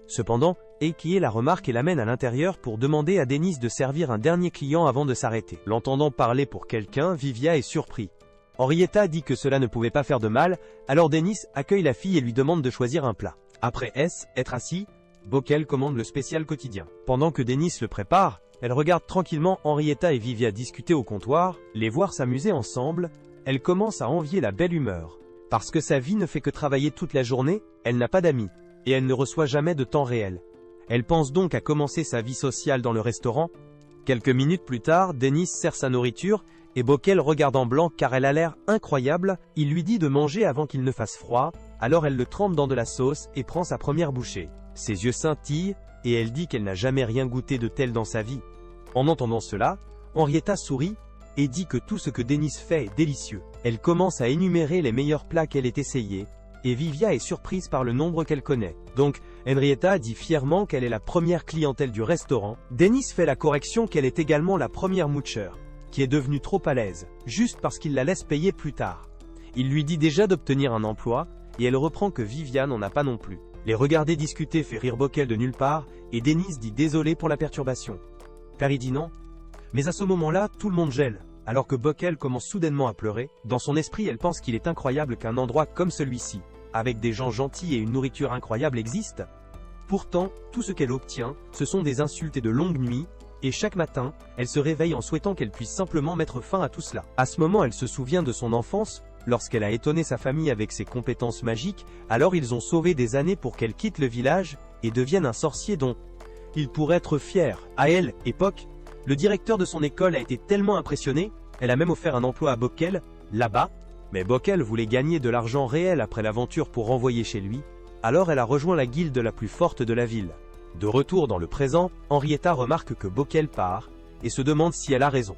Cependant, Eiklie la remarque et l'amène à l'intérieur pour demander à Dennis de servir un dernier client avant de s'arrêter. L'entendant parler pour quelqu'un, Vivia est surpris. Henrietta dit que cela ne pouvait pas faire de mal, alors Dennis accueille la fille et lui demande de choisir un plat. Après être assis, Bockel commande le spécial quotidien. Pendant que Dennis le prépare, elle regarde tranquillement Henrietta et Vivia discuter au comptoir, les voir s'amuser ensemble, elle commence à envier la belle humeur. Parce que sa vie ne fait que travailler toute la journée, elle n'a pas d'amis, et elle ne reçoit jamais de temps réel. Elle pense donc à commencer sa vie sociale dans le restaurant. Quelques minutes plus tard, Dennis sert sa nourriture, et Bockel regarde en blanc car elle a l'air incroyable, il lui dit de manger avant qu'il ne fasse froid, alors elle le trempe dans de la sauce et prend sa première bouchée. Ses yeux scintillent, et elle dit qu'elle n'a jamais rien goûté de tel dans sa vie. En entendant cela, Henrietta sourit, et dit que tout ce que Dennis fait est délicieux. Elle commence à énumérer les meilleurs plats qu'elle ait essayés, et Vivia est surprise par le nombre qu'elle connaît. Donc, Henrietta dit fièrement qu'elle est la première clientèle du restaurant. Dennis fait la correction qu'elle est également la première moocher, qui est devenue trop à l'aise, juste parce qu'il la laisse payer plus tard. Il lui dit déjà d'obtenir un emploi, et elle reprend que Vivia n'en a pas non plus. Les regarder discuter fait rire Bockel de nulle part, et Dennis dit désolé pour la perturbation. Perry dit non. Mais à ce moment-là, tout le monde gèle. Alors que Bockel commence soudainement à pleurer, dans son esprit elle pense qu'il est incroyable qu'un endroit comme celui-ci, avec des gens gentils et une nourriture incroyable existe. Pourtant, tout ce qu'elle obtient, ce sont des insultes et de longues nuits, et chaque matin, elle se réveille en souhaitant qu'elle puisse simplement mettre fin à tout cela. À ce moment elle se souvient de son enfance, lorsqu'elle a étonné sa famille avec ses compétences magiques, alors ils ont sauvé des années pour qu'elle quitte le village, et devienne un sorcier dont il pourrait être fier. À elle, époque, le directeur de son école a été tellement impressionné, elle a même offert un emploi à Bockel, là-bas, mais Bockel voulait gagner de l'argent réel après l'aventure pour renvoyer chez lui, alors elle a rejoint la guilde la plus forte de la ville. De retour dans le présent, Henrietta remarque que Bockel part, et se demande si elle a raison.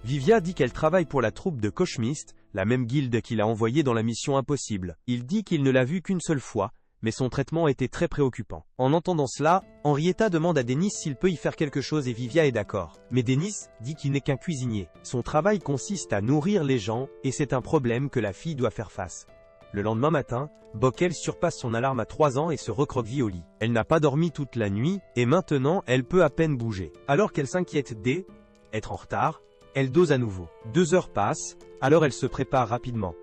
Vivia dit qu'elle travaille pour la troupe de Cochemist, la même guilde qu'il a envoyée dans la mission impossible. Il dit qu'il ne l'a vue qu'une seule fois, mais son traitement était très préoccupant. En entendant cela, Henrietta demande à Dennis s'il peut y faire quelque chose et Vivia est d'accord. Mais Dennis dit qu'il n'est qu'un cuisinier. Son travail consiste à nourrir les gens, et c'est un problème que la fille doit faire face. Le lendemain matin, Bockel surpasse son alarme à 3 ans et se recroqueville au lit. Elle n'a pas dormi toute la nuit, et maintenant elle peut à peine bouger. Alors qu'elle s'inquiète d'être en retard, elle dose à nouveau. 2 heures passent, alors elle se prépare rapidement.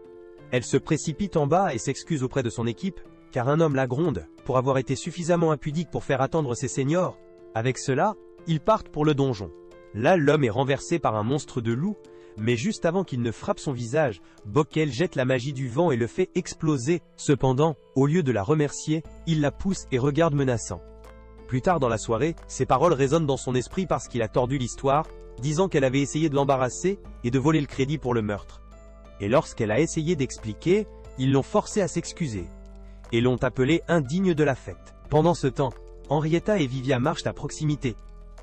Elle se précipite en bas et s'excuse auprès de son équipe, car un homme la gronde, pour avoir été suffisamment impudique pour faire attendre ses seniors. Avec cela, ils partent pour le donjon. Là, l'homme est renversé par un monstre de loup, mais juste avant qu'il ne frappe son visage, Bockel jette la magie du vent et le fait exploser. Cependant, au lieu de la remercier, il la pousse et regarde menaçant. Plus tard dans la soirée, ses paroles résonnent dans son esprit parce qu'il a tordu l'histoire, disant qu'elle avait essayé de l'embarrasser et de voler le crédit pour le meurtre. Et lorsqu'elle a essayé d'expliquer, ils l'ont forcée à s'excuser, et l'ont appelée indigne de la fête. Pendant ce temps, Henrietta et Vivia marchent à proximité.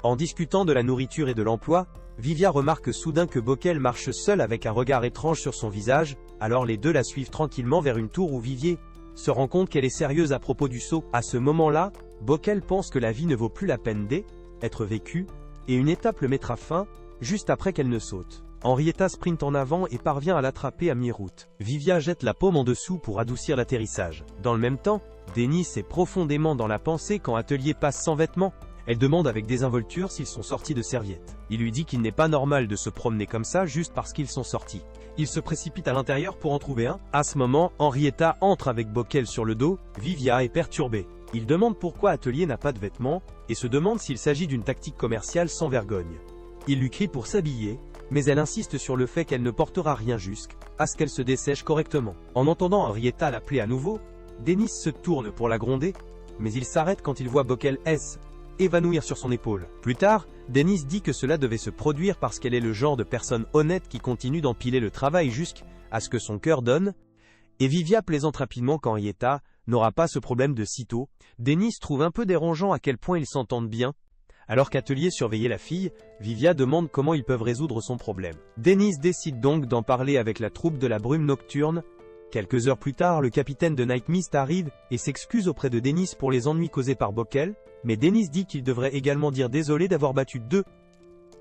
En discutant de la nourriture et de l'emploi, Vivia remarque soudain que Bockel marche seul avec un regard étrange sur son visage, alors les deux la suivent tranquillement vers une tour où Vivier se rend compte qu'elle est sérieuse à propos du saut. À ce moment-là, Bockel pense que la vie ne vaut plus la peine d'être vécue, et une étape le mettra fin, juste après qu'elle ne saute. Henrietta sprinte en avant et parvient à l'attraper à mi-route. Vivia jette la paume en dessous pour adoucir l'atterrissage. Dans le même temps, Dennis est profondément dans la pensée quand Atelier passe sans vêtements. Elle demande avec désinvolture s'ils sont sortis de serviettes. Il lui dit qu'il n'est pas normal de se promener comme ça juste parce qu'ils sont sortis. Il se précipite à l'intérieur pour en trouver un. À ce moment, Henrietta entre avec Bockel sur le dos. Vivia est perturbée. Il demande pourquoi Atelier n'a pas de vêtements, et se demande s'il s'agit d'une tactique commerciale sans vergogne. Il lui crie pour s'habiller, mais elle insiste sur le fait qu'elle ne portera rien jusqu'à ce qu'elle se dessèche correctement. En entendant Henrietta l'appeler à nouveau, Dennis se tourne pour la gronder, mais il s'arrête quand il voit Bockel évanouir sur son épaule. Plus tard, Dennis dit que cela devait se produire parce qu'elle est le genre de personne honnête qui continue d'empiler le travail jusqu'à ce que son cœur donne, et Vivia plaisante rapidement qu'Henrietta n'aura pas ce problème de sitôt. Dennis trouve un peu dérangeant à quel point ils s'entendent bien. Alors qu'Atelier surveillait la fille, Vivia demande comment ils peuvent résoudre son problème. Dennis décide donc d'en parler avec la troupe de la brume nocturne. Quelques heures plus tard, le capitaine de Night Mist arrive et s'excuse auprès de Dennis pour les ennuis causés par Bockel, mais Dennis dit qu'il devrait également dire désolé d'avoir battu 2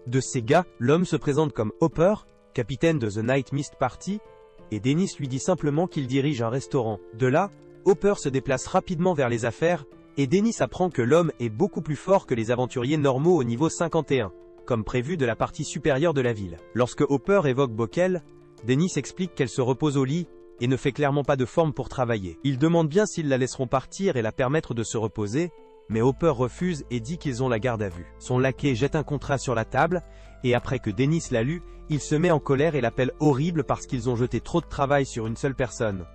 de ses gars. L'homme se présente comme Hopper, capitaine de The Night Mist Party, et Dennis lui dit simplement qu'il dirige un restaurant. De là, Hopper se déplace rapidement vers les affaires, et Dennis apprend que l'homme est beaucoup plus fort que les aventuriers normaux au niveau 51, comme prévu de la partie supérieure de la ville. Lorsque Hopper évoque Bockel, Dennis explique qu'elle se repose au lit et ne fait clairement pas de forme pour travailler. Il demande bien s'ils la laisseront partir et la permettre de se reposer, mais Hopper refuse et dit qu'ils ont la garde à vue. Son laquais jette un contrat sur la table, et après que Dennis l'a lu, il se met en colère et l'appelle horrible parce qu'ils ont jeté trop de travail sur une seule personne.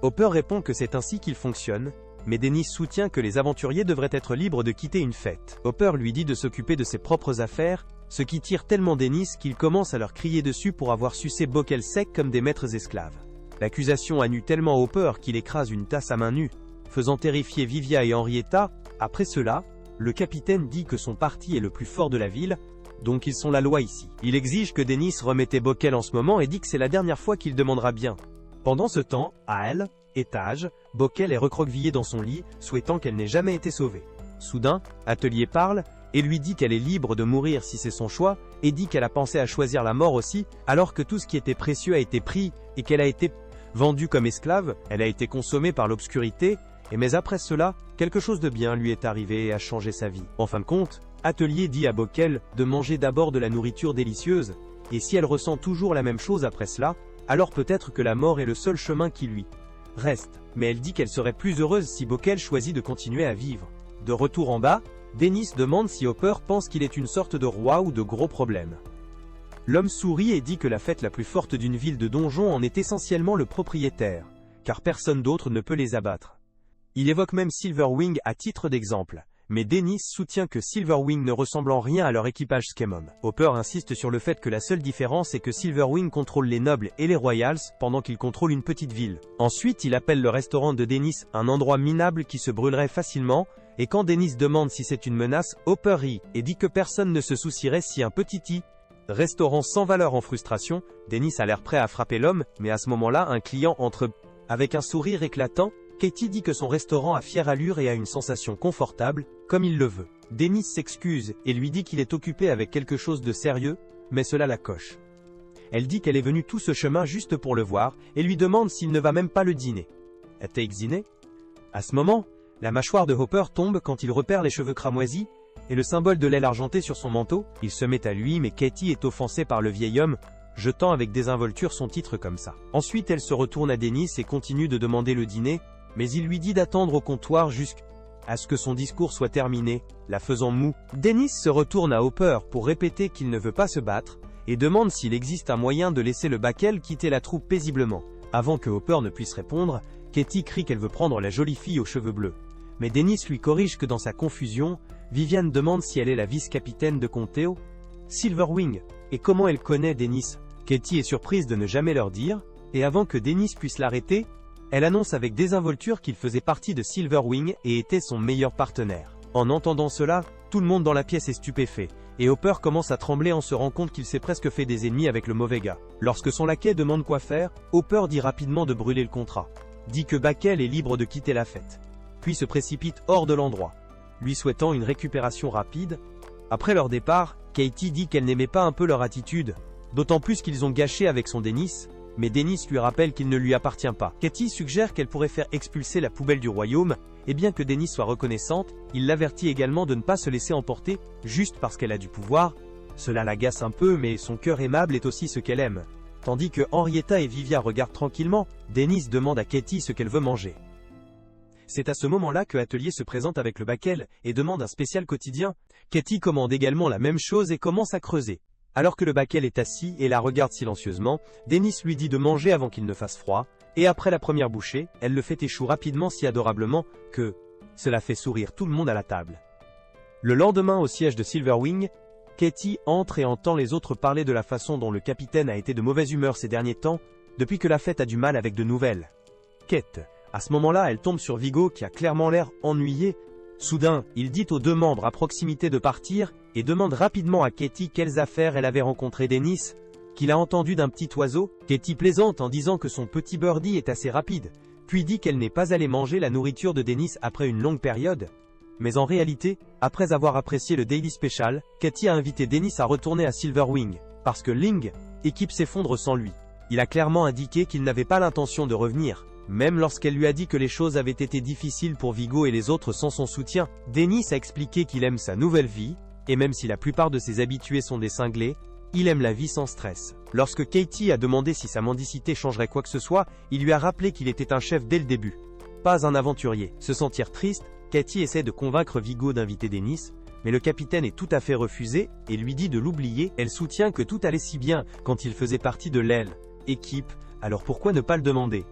Hopper répond que c'est ainsi qu'il fonctionne, mais Dennis soutient que les aventuriers devraient être libres de quitter une fête. Hopper lui dit de s'occuper de ses propres affaires, ce qui tire tellement Dennis qu'il commence à leur crier dessus pour avoir sucé Bockel sec comme des maîtres esclaves. L'accusation annule tellement Hopper qu'il écrase une tasse à main nue, faisant terrifier Vivia et Henrietta. Après cela, le capitaine dit que son parti est le plus fort de la ville, donc ils sont la loi ici. Il exige que Dennis remette Bockel en ce moment et dit que c'est la dernière fois qu'il demandera bien. Pendant ce temps, à elle, étage, Bockel est recroquevillée dans son lit, souhaitant qu'elle n'ait jamais été sauvée. Soudain, Atelier parle, et lui dit qu'elle est libre de mourir si c'est son choix, et dit qu'elle a pensé à choisir la mort aussi, alors que tout ce qui était précieux a été pris, et qu'elle a été vendue comme esclave, elle a été consommée par l'obscurité, mais après cela, quelque chose de bien lui est arrivé et a changé sa vie. En fin de compte, Atelier dit à Bockel de manger d'abord de la nourriture délicieuse, et si elle ressent toujours la même chose après cela, alors peut-être que la mort est le seul chemin qui lui reste. Mais elle dit qu'elle serait plus heureuse si Bockel choisit de continuer à vivre. De retour en bas, Dennis demande si Hopper pense qu'il est une sorte de roi ou de gros problème. L'homme sourit et dit que la fête la plus forte d'une ville de donjons en est essentiellement le propriétaire, car personne d'autre ne peut les abattre. Il évoque même Silverwing à titre d'exemple, mais Dennis soutient que Silverwing ne ressemble en rien à leur équipage Skemon. Hopper insiste sur le fait que la seule différence est que Silverwing contrôle les nobles et les royals, pendant qu'il contrôle une petite ville. Ensuite, il appelle le restaurant de Dennis un endroit minable qui se brûlerait facilement, et quand Dennis demande si c'est une menace, Hopper rit et dit que personne ne se soucierait si un petit restaurant sans valeur en frustration. Dennis a l'air prêt à frapper l'homme, mais à ce moment-là, un client entre avec un sourire éclatant. Katie dit que son restaurant a fière allure et a une sensation confortable, comme il le veut. Dennis s'excuse et lui dit qu'il est occupé avec quelque chose de sérieux, mais cela la coche. Elle dit qu'elle est venue tout ce chemin juste pour le voir, et lui demande s'il ne va même pas le dîner. A-t-elle dîné? À ce moment, la mâchoire de Hopper tombe quand il repère les cheveux cramoisis, et le symbole de l'aile argentée sur son manteau. Il se met à lui, mais Katie est offensée par le vieil homme, jetant avec désinvolture son titre comme ça. Ensuite elle se retourne à Dennis et continue de demander le dîner, mais il lui dit d'attendre au comptoir jusqu'à ce que son discours soit terminé, la faisant mou. Dennis se retourne à Hopper pour répéter qu'il ne veut pas se battre, et demande s'il existe un moyen de laisser le Backel quitter la troupe paisiblement. Avant que Hopper ne puisse répondre, Katie crie qu'elle veut prendre la jolie fille aux cheveux bleus. Mais Dennis lui corrige que dans sa confusion, Vivian demande si elle est la vice-capitaine de Conteo, Silverwing, et comment elle connaît Dennis. Katie est surprise de ne jamais leur dire, et avant que Dennis puisse l'arrêter, elle annonce avec désinvolture qu'il faisait partie de Silverwing et était son meilleur partenaire. En entendant cela, tout le monde dans la pièce est stupéfait, et Hopper commence à trembler en se rendant compte qu'il s'est presque fait des ennemis avec le mauvais gars. Lorsque son laquais demande quoi faire, Hopper dit rapidement de brûler le contrat, dit que Backel est libre de quitter la fête, puis se précipite hors de l'endroit, lui souhaitant une récupération rapide. Après leur départ, Katie dit qu'elle n'aimait pas un peu leur attitude, d'autant plus qu'ils ont gâché avec son Dennis, mais Dennis lui rappelle qu'il ne lui appartient pas. Katie suggère qu'elle pourrait faire expulser la poubelle du royaume, et bien que Dennis soit reconnaissante, il l'avertit également de ne pas se laisser emporter, juste parce qu'elle a du pouvoir. Cela l'agace un peu, mais son cœur aimable est aussi ce qu'elle aime. Tandis que Henrietta et Vivia regardent tranquillement, Dennis demande à Katie ce qu'elle veut manger. C'est à ce moment-là que Atelier se présente avec le Backel, et demande un spécial quotidien. Katie commande également la même chose et commence à creuser. Alors que le Backel est assis et la regarde silencieusement, Dennis lui dit de manger avant qu'il ne fasse froid, et après la première bouchée, elle le fait échouer rapidement si adorablement, que cela fait sourire tout le monde à la table. Le lendemain au siège de Silverwing, Katie entre et entend les autres parler de la façon dont le capitaine a été de mauvaise humeur ces derniers temps, depuis que la fête a du mal avec de nouvelles quêtes. À ce moment-là, elle tombe sur Vigo qui a clairement l'air ennuyé. Soudain, il dit aux deux membres à proximité de partir, et demande rapidement à Katie quelles affaires elle avait rencontré Dennis, qu'il a entendu d'un petit oiseau. Katie plaisante en disant que son petit birdie est assez rapide, puis dit qu'elle n'est pas allée manger la nourriture de Dennis après une longue période. Mais en réalité, après avoir apprécié le Daily Special, Katie a invité Dennis à retourner à Silverwing, parce que Ling, équipe s'effondre sans lui. Il a clairement indiqué qu'il n'avait pas l'intention de revenir. Même lorsqu'elle lui a dit que les choses avaient été difficiles pour Vigo et les autres sans son soutien, Dennis a expliqué qu'il aime sa nouvelle vie, et même si la plupart de ses habitués sont des cinglés, il aime la vie sans stress. Lorsque Katie a demandé si sa mendicité changerait quoi que ce soit, il lui a rappelé qu'il était un chef dès le début, pas un aventurier. Se sentir triste, Katie essaie de convaincre Viggo d'inviter Dennis, mais le capitaine est tout à fait refusé et lui dit de l'oublier. Elle soutient que tout allait si bien quand il faisait partie de l'équipe, alors pourquoi ne pas le demander?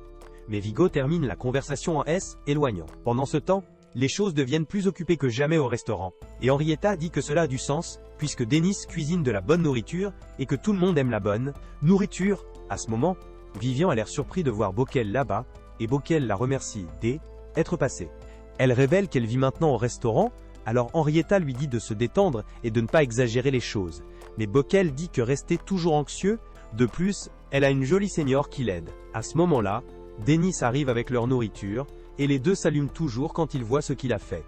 Mais Viggo termine la conversation en S, éloignant. Pendant ce temps, les choses deviennent plus occupées que jamais au restaurant, et Henrietta dit que cela a du sens, puisque Dennis cuisine de la bonne nourriture, et que tout le monde aime la bonne nourriture. À ce moment, Vivian a l'air surpris de voir Bockel là-bas, et Bockel la remercie d'être passé. Elle révèle qu'elle vit maintenant au restaurant, alors Henrietta lui dit de se détendre et de ne pas exagérer les choses. Mais Bockel dit que rester toujours anxieux, de plus, elle a une jolie senior qui l'aide. À ce moment-là, Dennis arrive avec leur nourriture, et les deux s'allument toujours quand ils voient ce qu'il a fait.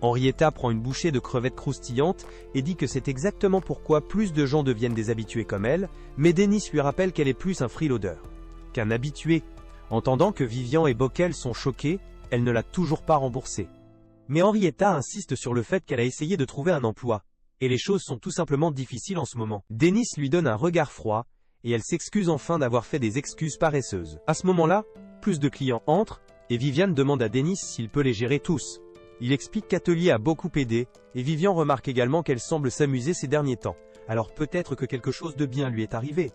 Henrietta prend une bouchée de crevettes croustillantes et dit que c'est exactement pourquoi plus de gens deviennent des habitués comme elle, mais Dennis lui rappelle qu'elle est plus un freeloader qu'un habitué. Entendant que Vivian et Bockel sont choqués, elle ne l'a toujours pas remboursé. Mais Henrietta insiste sur le fait qu'elle a essayé de trouver un emploi, et les choses sont tout simplement difficiles en ce moment. Dennis lui donne un regard froid, et elle s'excuse enfin d'avoir fait des excuses paresseuses. À ce moment-là, plus de clients entrent, et Viviane demande à Dennis s'il peut les gérer tous. Il explique qu'Atelier a beaucoup aidé, et Vivian remarque également qu'elle semble s'amuser ces derniers temps, alors peut-être que quelque chose de bien lui est arrivé.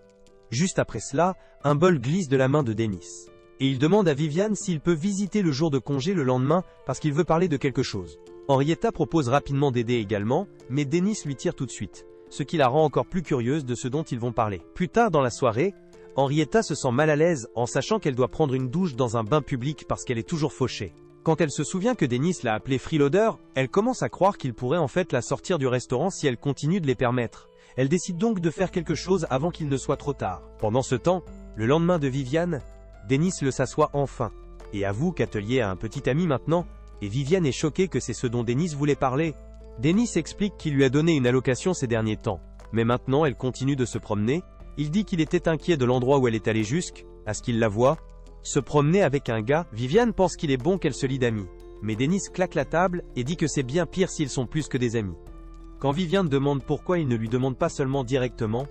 Juste après cela, un bol glisse de la main de Dennis. Et il demande à Viviane s'il peut visiter le jour de congé le lendemain parce qu'il veut parler de quelque chose. Henrietta propose rapidement d'aider également, mais Dennis lui tire tout de suite, ce qui la rend encore plus curieuse de ce dont ils vont parler. Plus tard dans la soirée, Henrietta se sent mal à l'aise en sachant qu'elle doit prendre une douche dans un bain public parce qu'elle est toujours fauchée. Quand elle se souvient que Dennis l'a appelée freeloader, elle commence à croire qu'il pourrait en fait la sortir du restaurant si elle continue de les permettre. Elle décide donc de faire quelque chose avant qu'il ne soit trop tard. Pendant ce temps, le lendemain de Viviane, Dennis le s'assoit enfin, et avoue qu'Atelier a un petit ami maintenant, et Viviane est choquée que c'est ce dont Dennis voulait parler. Dennis explique qu'il lui a donné une allocation ces derniers temps, mais maintenant elle continue de se promener. Il dit qu'il était inquiet de l'endroit où elle est allée jusqu'à ce qu'il la voie se promener avec un gars. Viviane pense qu'il est bon qu'elle se lie d'amis, mais Dennis claque la table et dit que c'est bien pire s'ils sont plus que des amis. Quand Viviane demande pourquoi il ne lui demande pas seulement directement,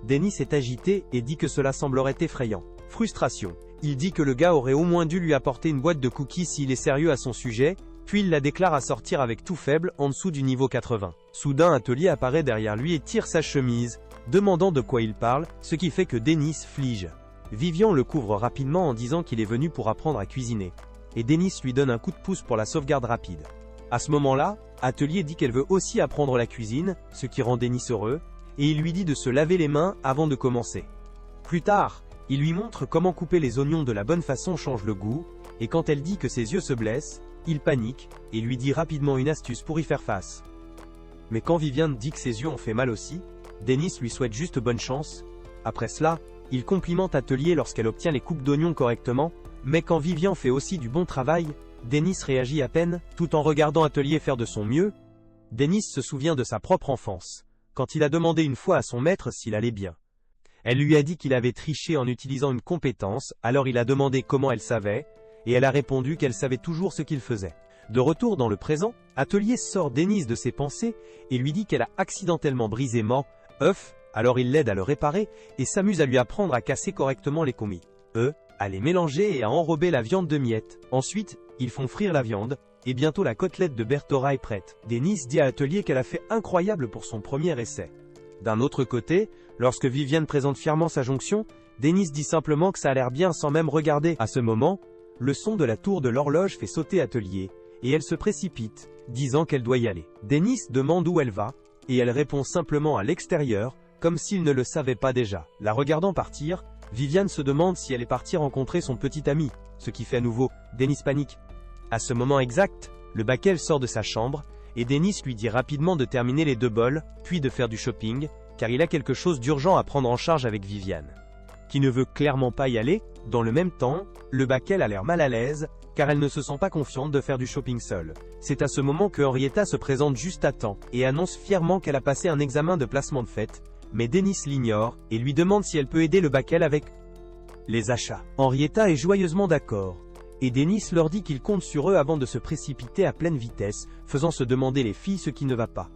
Dennis est agité et dit que cela semblerait effrayant. Frustration. Il dit que le gars aurait au moins dû lui apporter une boîte de cookies s'il est sérieux à son sujet, puis il la déclare à sortir avec tout faible en dessous du niveau 80. Soudain Atelier apparaît derrière lui et tire sa chemise, demandant de quoi il parle, ce qui fait que Dennis flige. Vivian le couvre rapidement en disant qu'il est venu pour apprendre à cuisiner, et Dennis lui donne un coup de pouce pour la sauvegarde rapide. À ce moment-là, Atelier dit qu'elle veut aussi apprendre la cuisine, ce qui rend Dennis heureux, et il lui dit de se laver les mains avant de commencer. Plus tard, il lui montre comment couper les oignons de la bonne façon change le goût, et quand elle dit que ses yeux se blessent, il panique, et lui dit rapidement une astuce pour y faire face. Mais quand Viviane dit que ses yeux ont fait mal aussi, Dennis lui souhaite juste bonne chance. Après cela, il complimente Atelier lorsqu'elle obtient les coupes d'oignons correctement, mais quand Vivian fait aussi du bon travail, Dennis réagit à peine, tout en regardant Atelier faire de son mieux. Dennis se souvient de sa propre enfance, quand il a demandé une fois à son maître s'il allait bien. Elle lui a dit qu'il avait triché en utilisant une compétence, alors il a demandé comment elle savait, et elle a répondu qu'elle savait toujours ce qu'il faisait. De retour dans le présent, Atelier sort Dennis de ses pensées et lui dit qu'elle a accidentellement brisé œuf, alors il l'aide à le réparer et s'amuse à lui apprendre à casser correctement les commis, à les mélanger et à enrober la viande de miettes. Ensuite, ils font frire la viande, et bientôt la côtelette de Bertora est prête. Dennis dit à Atelier qu'elle a fait incroyable pour son premier essai. D'un autre côté, lorsque Viviane présente fièrement sa jonction, Dennis dit simplement que ça a l'air bien sans même regarder. À ce moment, le son de la tour de l'horloge fait sauter Atelier, et elle se précipite, disant qu'elle doit y aller. Dennis demande où elle va, et elle répond simplement à l'extérieur, comme s'il ne le savait pas déjà. La regardant partir, Viviane se demande si elle est partie rencontrer son petit ami, ce qui fait à nouveau Dennis panique. À ce moment exact, le Backel sort de sa chambre, et Dennis lui dit rapidement de terminer les 2 bols, puis de faire du shopping, car il a quelque chose d'urgent à prendre en charge avec Viviane, qui ne veut clairement pas y aller. Dans le même temps, le Backel a l'air mal à l'aise, car elle ne se sent pas confiante de faire du shopping seule. C'est à ce moment que Henrietta se présente juste à temps, et annonce fièrement qu'elle a passé un examen de placement de fête, mais Dennis l'ignore, et lui demande si elle peut aider le Backel avec les achats. Henrietta est joyeusement d'accord, et Dennis leur dit qu'il compte sur eux avant de se précipiter à pleine vitesse, faisant se demander les filles ce qui ne va pas.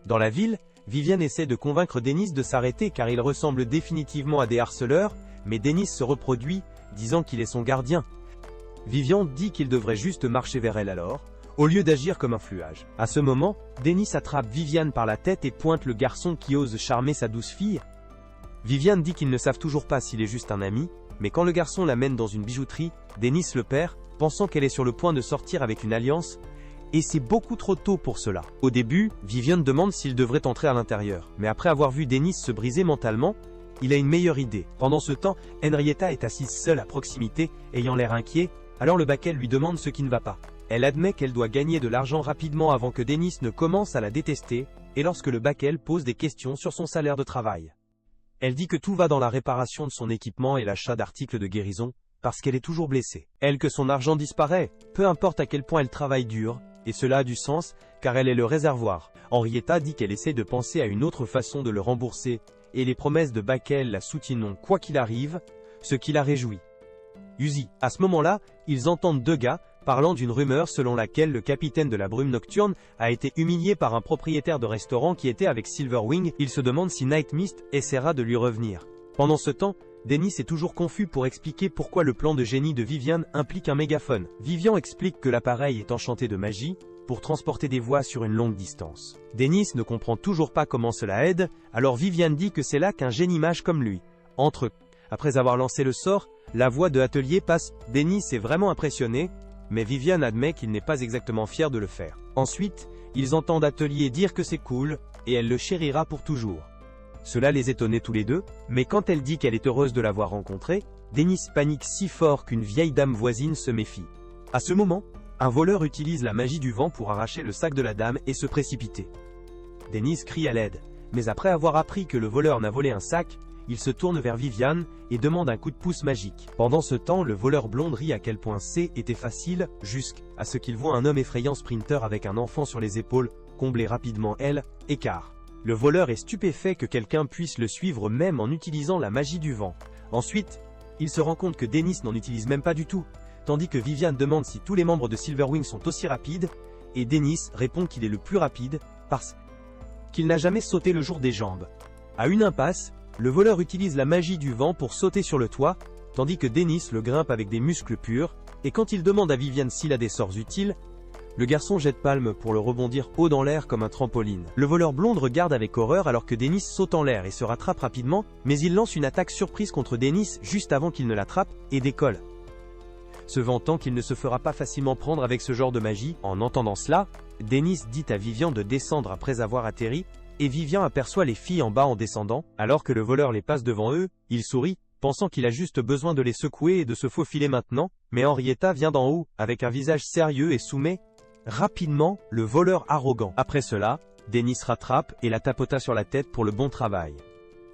Dans la ville, Viviane essaie de convaincre Dennis de s'arrêter car il ressemble définitivement à des harceleurs, mais Dennis se reproduit, disant qu'il est son gardien. Viviane dit qu'il devrait juste marcher vers elle alors, au lieu d'agir comme un fluage. À ce moment, Dennis attrape Viviane par la tête et pointe le garçon qui ose charmer sa douce fille. Viviane dit qu'ils ne savent toujours pas s'il est juste un ami, mais quand le garçon l'amène dans une bijouterie, Dennis le perd, pensant qu'elle est sur le point de sortir avec une alliance, et c'est beaucoup trop tôt pour cela. Au début, Viviane demande s'il devrait entrer à l'intérieur, mais après avoir vu Dennis se briser mentalement, il a une meilleure idée. Pendant ce temps, Henrietta est assise seule à proximité, ayant l'air inquiet, alors le Backel lui demande ce qui ne va pas. Elle admet qu'elle doit gagner de l'argent rapidement avant que Dennis ne commence à la détester, et lorsque le Backel pose des questions sur son salaire de travail. Elle dit que tout va dans la réparation de son équipement et l'achat d'articles de guérison, parce qu'elle est toujours blessée. Elle que son argent disparaît, peu importe à quel point elle travaille dur, et cela a du sens, car elle est le réservoir. Henrietta dit qu'elle essaie de penser à une autre façon de le rembourser, et les promesses de Backel la soutiendront quoi qu'il arrive, ce qui la réjouit. Uzi. À ce moment-là, ils entendent deux gars, parlant d'une rumeur selon laquelle le capitaine de la brume nocturne a été humilié par un propriétaire de restaurant qui était avec Silverwing. Il se demande si Night Mist essaiera de lui revenir. Pendant ce temps, Dennis est toujours confus pour expliquer pourquoi le plan de génie de Viviane implique un mégaphone. Viviane explique que l'appareil est enchanté de magie, pour transporter des voix sur une longue distance. Dennis ne comprend toujours pas comment cela aide, alors Viviane dit que c'est là qu'un génie mage comme lui entre. Après avoir lancé le sort, la voix de Atelier passe. Dennis est vraiment impressionné, mais Viviane admet qu'il n'est pas exactement fier de le faire. Ensuite, ils entendent Atelier dire que c'est cool, et elle le chérira pour toujours. Cela les étonnait tous les deux, mais quand elle dit qu'elle est heureuse de l'avoir rencontré, Dennis panique si fort qu'une vieille dame voisine se méfie. À ce moment, un voleur utilise la magie du vent pour arracher le sac de la dame et se précipiter. Dennis crie à l'aide, mais après avoir appris que le voleur n'a volé un sac, il se tourne vers Viviane et demande un coup de pouce magique. Pendant ce temps, le voleur blond rit à quel point C était facile, jusqu'à ce qu'il voit un homme effrayant sprinter avec un enfant sur les épaules, combler rapidement elle, écart. Le voleur est stupéfait que quelqu'un puisse le suivre même en utilisant la magie du vent. Ensuite, il se rend compte que Dennis n'en utilise même pas du tout, tandis que Viviane demande si tous les membres de Silverwing sont aussi rapides, et Dennis répond qu'il est le plus rapide, parce qu'il n'a jamais sauté le jour des jambes. À une impasse, le voleur utilise la magie du vent pour sauter sur le toit, tandis que Dennis le grimpe avec des muscles purs, et quand il demande à Viviane s'il a des sorts utiles, le garçon jette Palme pour le rebondir haut dans l'air comme un trampoline. Le voleur blonde regarde avec horreur alors que Dennis saute en l'air et se rattrape rapidement, mais il lance une attaque surprise contre Dennis juste avant qu'il ne l'attrape, et décolle. Se vantant qu'il ne se fera pas facilement prendre avec ce genre de magie. En entendant cela, Dennis dit à Viviane de descendre après avoir atterri, et Viviane aperçoit les filles en bas en descendant, alors que le voleur les passe devant eux. Il sourit, pensant qu'il a juste besoin de les secouer et de se faufiler maintenant, mais Henrietta vient d'en haut, avec un visage sérieux et soumet rapidement le voleur arrogant. Après cela, Dennis rattrape et la tapota sur la tête pour le bon travail.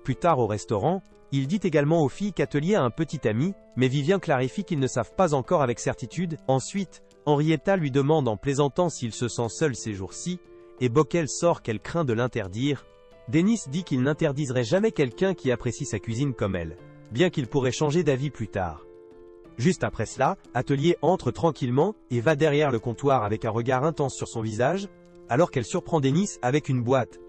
Plus tard au restaurant, il dit également aux filles qu'Atelier a un petit ami, mais Viviane clarifie qu'ils ne savent pas encore avec certitude. Ensuite, Henrietta lui demande en plaisantant s'il se sent seul ces jours-ci, et Bockel sort qu'elle craint de l'interdire. Dennis dit qu'il n'interdirait jamais quelqu'un qui apprécie sa cuisine comme elle, bien qu'il pourrait changer d'avis plus tard. Juste après cela, Atelier entre tranquillement et va derrière le comptoir avec un regard intense sur son visage, alors qu'elle surprend Dennis avec une boîte.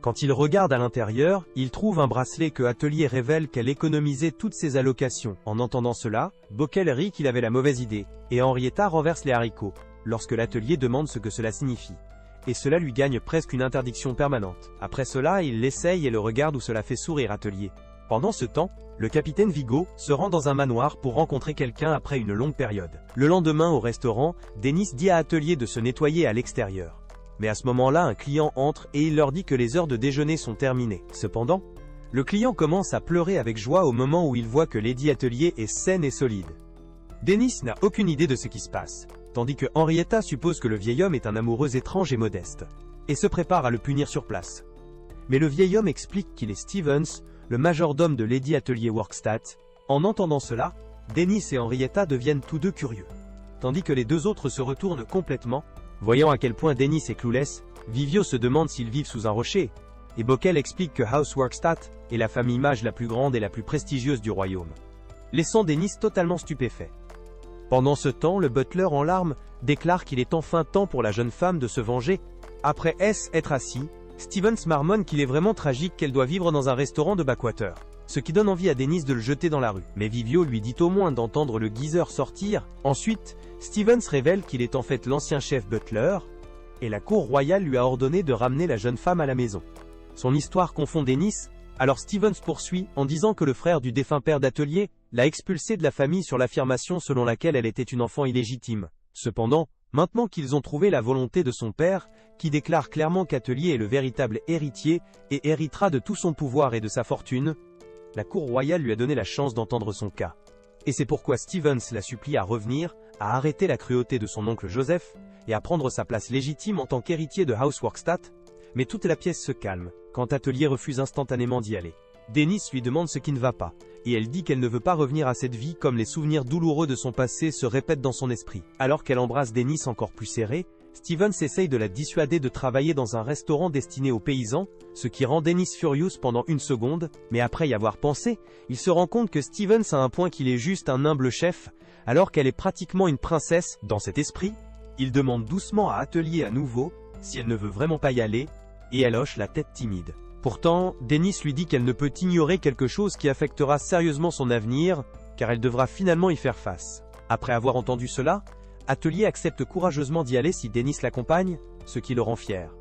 Quand il regarde à l'intérieur, il trouve un bracelet que Atelier révèle qu'elle économisait toutes ses allocations. En entendant cela, Bockel rit qu'il avait la mauvaise idée, et Henrietta renverse les haricots, lorsque l'Atelier demande ce que cela signifie. Et cela lui gagne presque une interdiction permanente. Après cela, il l'essaye et le regarde où cela fait sourire Atelier. Pendant ce temps, le capitaine Vigo se rend dans un manoir pour rencontrer quelqu'un après une longue période. Le lendemain au restaurant, Dennis dit à Atelier de se nettoyer à l'extérieur. Mais à ce moment-là, un client entre et il leur dit que les heures de déjeuner sont terminées. Cependant, le client commence à pleurer avec joie au moment où il voit que Lady Atelier est saine et solide. Dennis n'a aucune idée de ce qui se passe, tandis que Henrietta suppose que le vieil homme est un amoureux étrange et modeste, et se prépare à le punir sur place. Mais le vieil homme explique qu'il est Stevens, le majordome de Lady Atelier Workstat. En entendant cela, Dennis et Henrietta deviennent tous deux curieux, tandis que les deux autres se retournent complètement. Voyant à quel point Dennis est clueless, Vivio se demande s'ils vivent sous un rocher, et Bockel explique que House Workstat est la famille mage la plus grande et la plus prestigieuse du royaume, laissant Dennis totalement stupéfait. Pendant ce temps, le butler en larmes déclare qu'il est enfin temps pour la jeune femme de se venger. Après être assis, Stevens marmonne qu'il est vraiment tragique qu'elle doit vivre dans un restaurant de backwater. Ce qui donne envie à Dennis de le jeter dans la rue. Mais Vivio lui dit au moins d'entendre le geezer sortir. Ensuite, Stevens révèle qu'il est en fait l'ancien chef butler, et la cour royale lui a ordonné de ramener la jeune femme à la maison. Son histoire confond Dennis, alors Stevens poursuit en disant que le frère du défunt père d'Atelier l'a expulsée de la famille sur l'affirmation selon laquelle elle était une enfant illégitime. Cependant, maintenant qu'ils ont trouvé la volonté de son père, qui déclare clairement qu'Atelier est le véritable héritier et héritera de tout son pouvoir et de sa fortune, la cour royale lui a donné la chance d'entendre son cas. Et c'est pourquoi Stevens la supplie à revenir, à arrêter la cruauté de son oncle Joseph, et à prendre sa place légitime en tant qu'héritier de House Workstadt, mais toute la pièce se calme, quand Atelier refuse instantanément d'y aller. Dennis lui demande ce qui ne va pas, et elle dit qu'elle ne veut pas revenir à cette vie comme les souvenirs douloureux de son passé se répètent dans son esprit. Alors qu'elle embrasse Dennis encore plus serré, Stevens essaye de la dissuader de travailler dans un restaurant destiné aux paysans, ce qui rend Dennis furious pendant une seconde, mais après y avoir pensé, il se rend compte que Stevens a un point qu'il est juste un humble chef, alors qu'elle est pratiquement une princesse. Dans cet esprit, il demande doucement à Atelier à nouveau, si elle ne veut vraiment pas y aller, et elle hoche la tête timide. Pourtant, Dennis lui dit qu'elle ne peut ignorer quelque chose qui affectera sérieusement son avenir, car elle devra finalement y faire face. Après avoir entendu cela, Atelier accepte courageusement d'y aller si Dennis l'accompagne, ce qui le rend fier.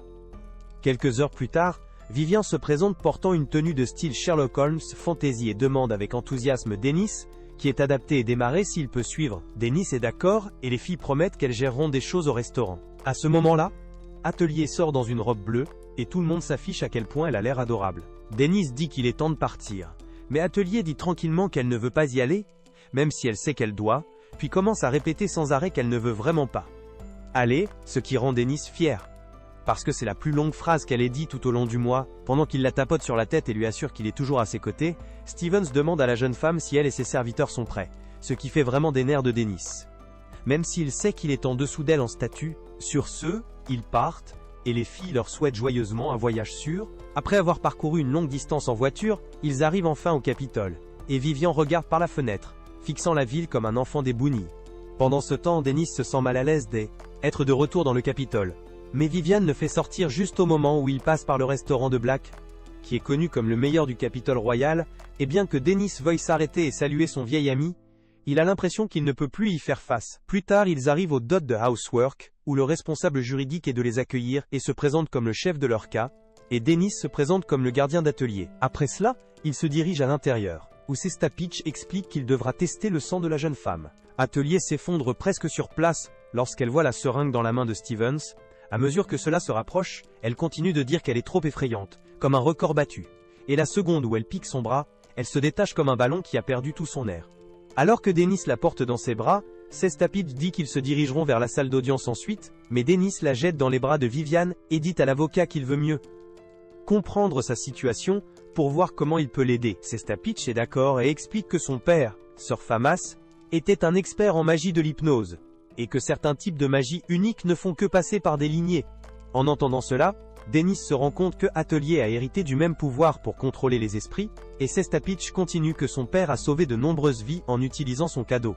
Quelques heures plus tard, Vivian se présente portant une tenue de style Sherlock Holmes fantasy et demande avec enthousiasme Dennis, qui est adapté et démarré s'il peut suivre. Dennis est d'accord, et les filles promettent qu'elles géreront des choses au restaurant. À ce moment-là, Atelier sort dans une robe bleue, et tout le monde s'affiche à quel point elle a l'air adorable. Dennis dit qu'il est temps de partir, mais Atelier dit tranquillement qu'elle ne veut pas y aller, même si elle sait qu'elle doit, puis commence à répéter sans arrêt qu'elle ne veut vraiment pas aller, ce qui rend Dennis fier. Parce que c'est la plus longue phrase qu'elle ait dit tout au long du mois, pendant qu'il la tapote sur la tête et lui assure qu'il est toujours à ses côtés, Stevens demande à la jeune femme si elle et ses serviteurs sont prêts, ce qui fait vraiment des nerfs de Dennis. Même s'il sait qu'il est en dessous d'elle en statut, sur ce, ils partent, et les filles leur souhaitent joyeusement un voyage sûr. Après avoir parcouru une longue distance en voiture, ils arrivent enfin au Capitole, et Vivian regarde par la fenêtre, fixant la ville comme un enfant des boonies. Pendant ce temps, Dennis se sent mal à l'aise d'être de retour dans le Capitole. Mais Vivian le fait sortir juste au moment où il passe par le restaurant de Black, qui est connu comme le meilleur du Capitole royal, et bien que Dennis veuille s'arrêter et saluer son vieil ami, il a l'impression qu'il ne peut plus y faire face. Plus tard, ils arrivent au dot de Housework, où le responsable juridique est de les accueillir et se présente comme le chef de leur cas, et Dennis se présente comme le gardien d'atelier. Après cela, il se dirige à l'intérieur, où Sesta Peach explique qu'il devra tester le sang de la jeune femme. Atelier s'effondre presque sur place lorsqu'elle voit la seringue dans la main de Stevens. À mesure que cela se rapproche, elle continue de dire qu'elle est trop effrayante, comme un record battu. Et la seconde où elle pique son bras, elle se détache comme un ballon qui a perdu tout son air. Alors que Dennis la porte dans ses bras, Sesta Peach dit qu'ils se dirigeront vers la salle d'audience ensuite, mais Dennis la jette dans les bras de Vivian et dit à l'avocat qu'il veut mieux comprendre sa situation pour voir comment il peut l'aider. Sesta Peach est d'accord et explique que son père, Sir Famas, était un expert en magie de l'hypnose, et que certains types de magie uniques ne font que passer par des lignées. En entendant cela, Dennis se rend compte que Atelier a hérité du même pouvoir pour contrôler les esprits, et Sesta Peach continue que son père a sauvé de nombreuses vies en utilisant son cadeau.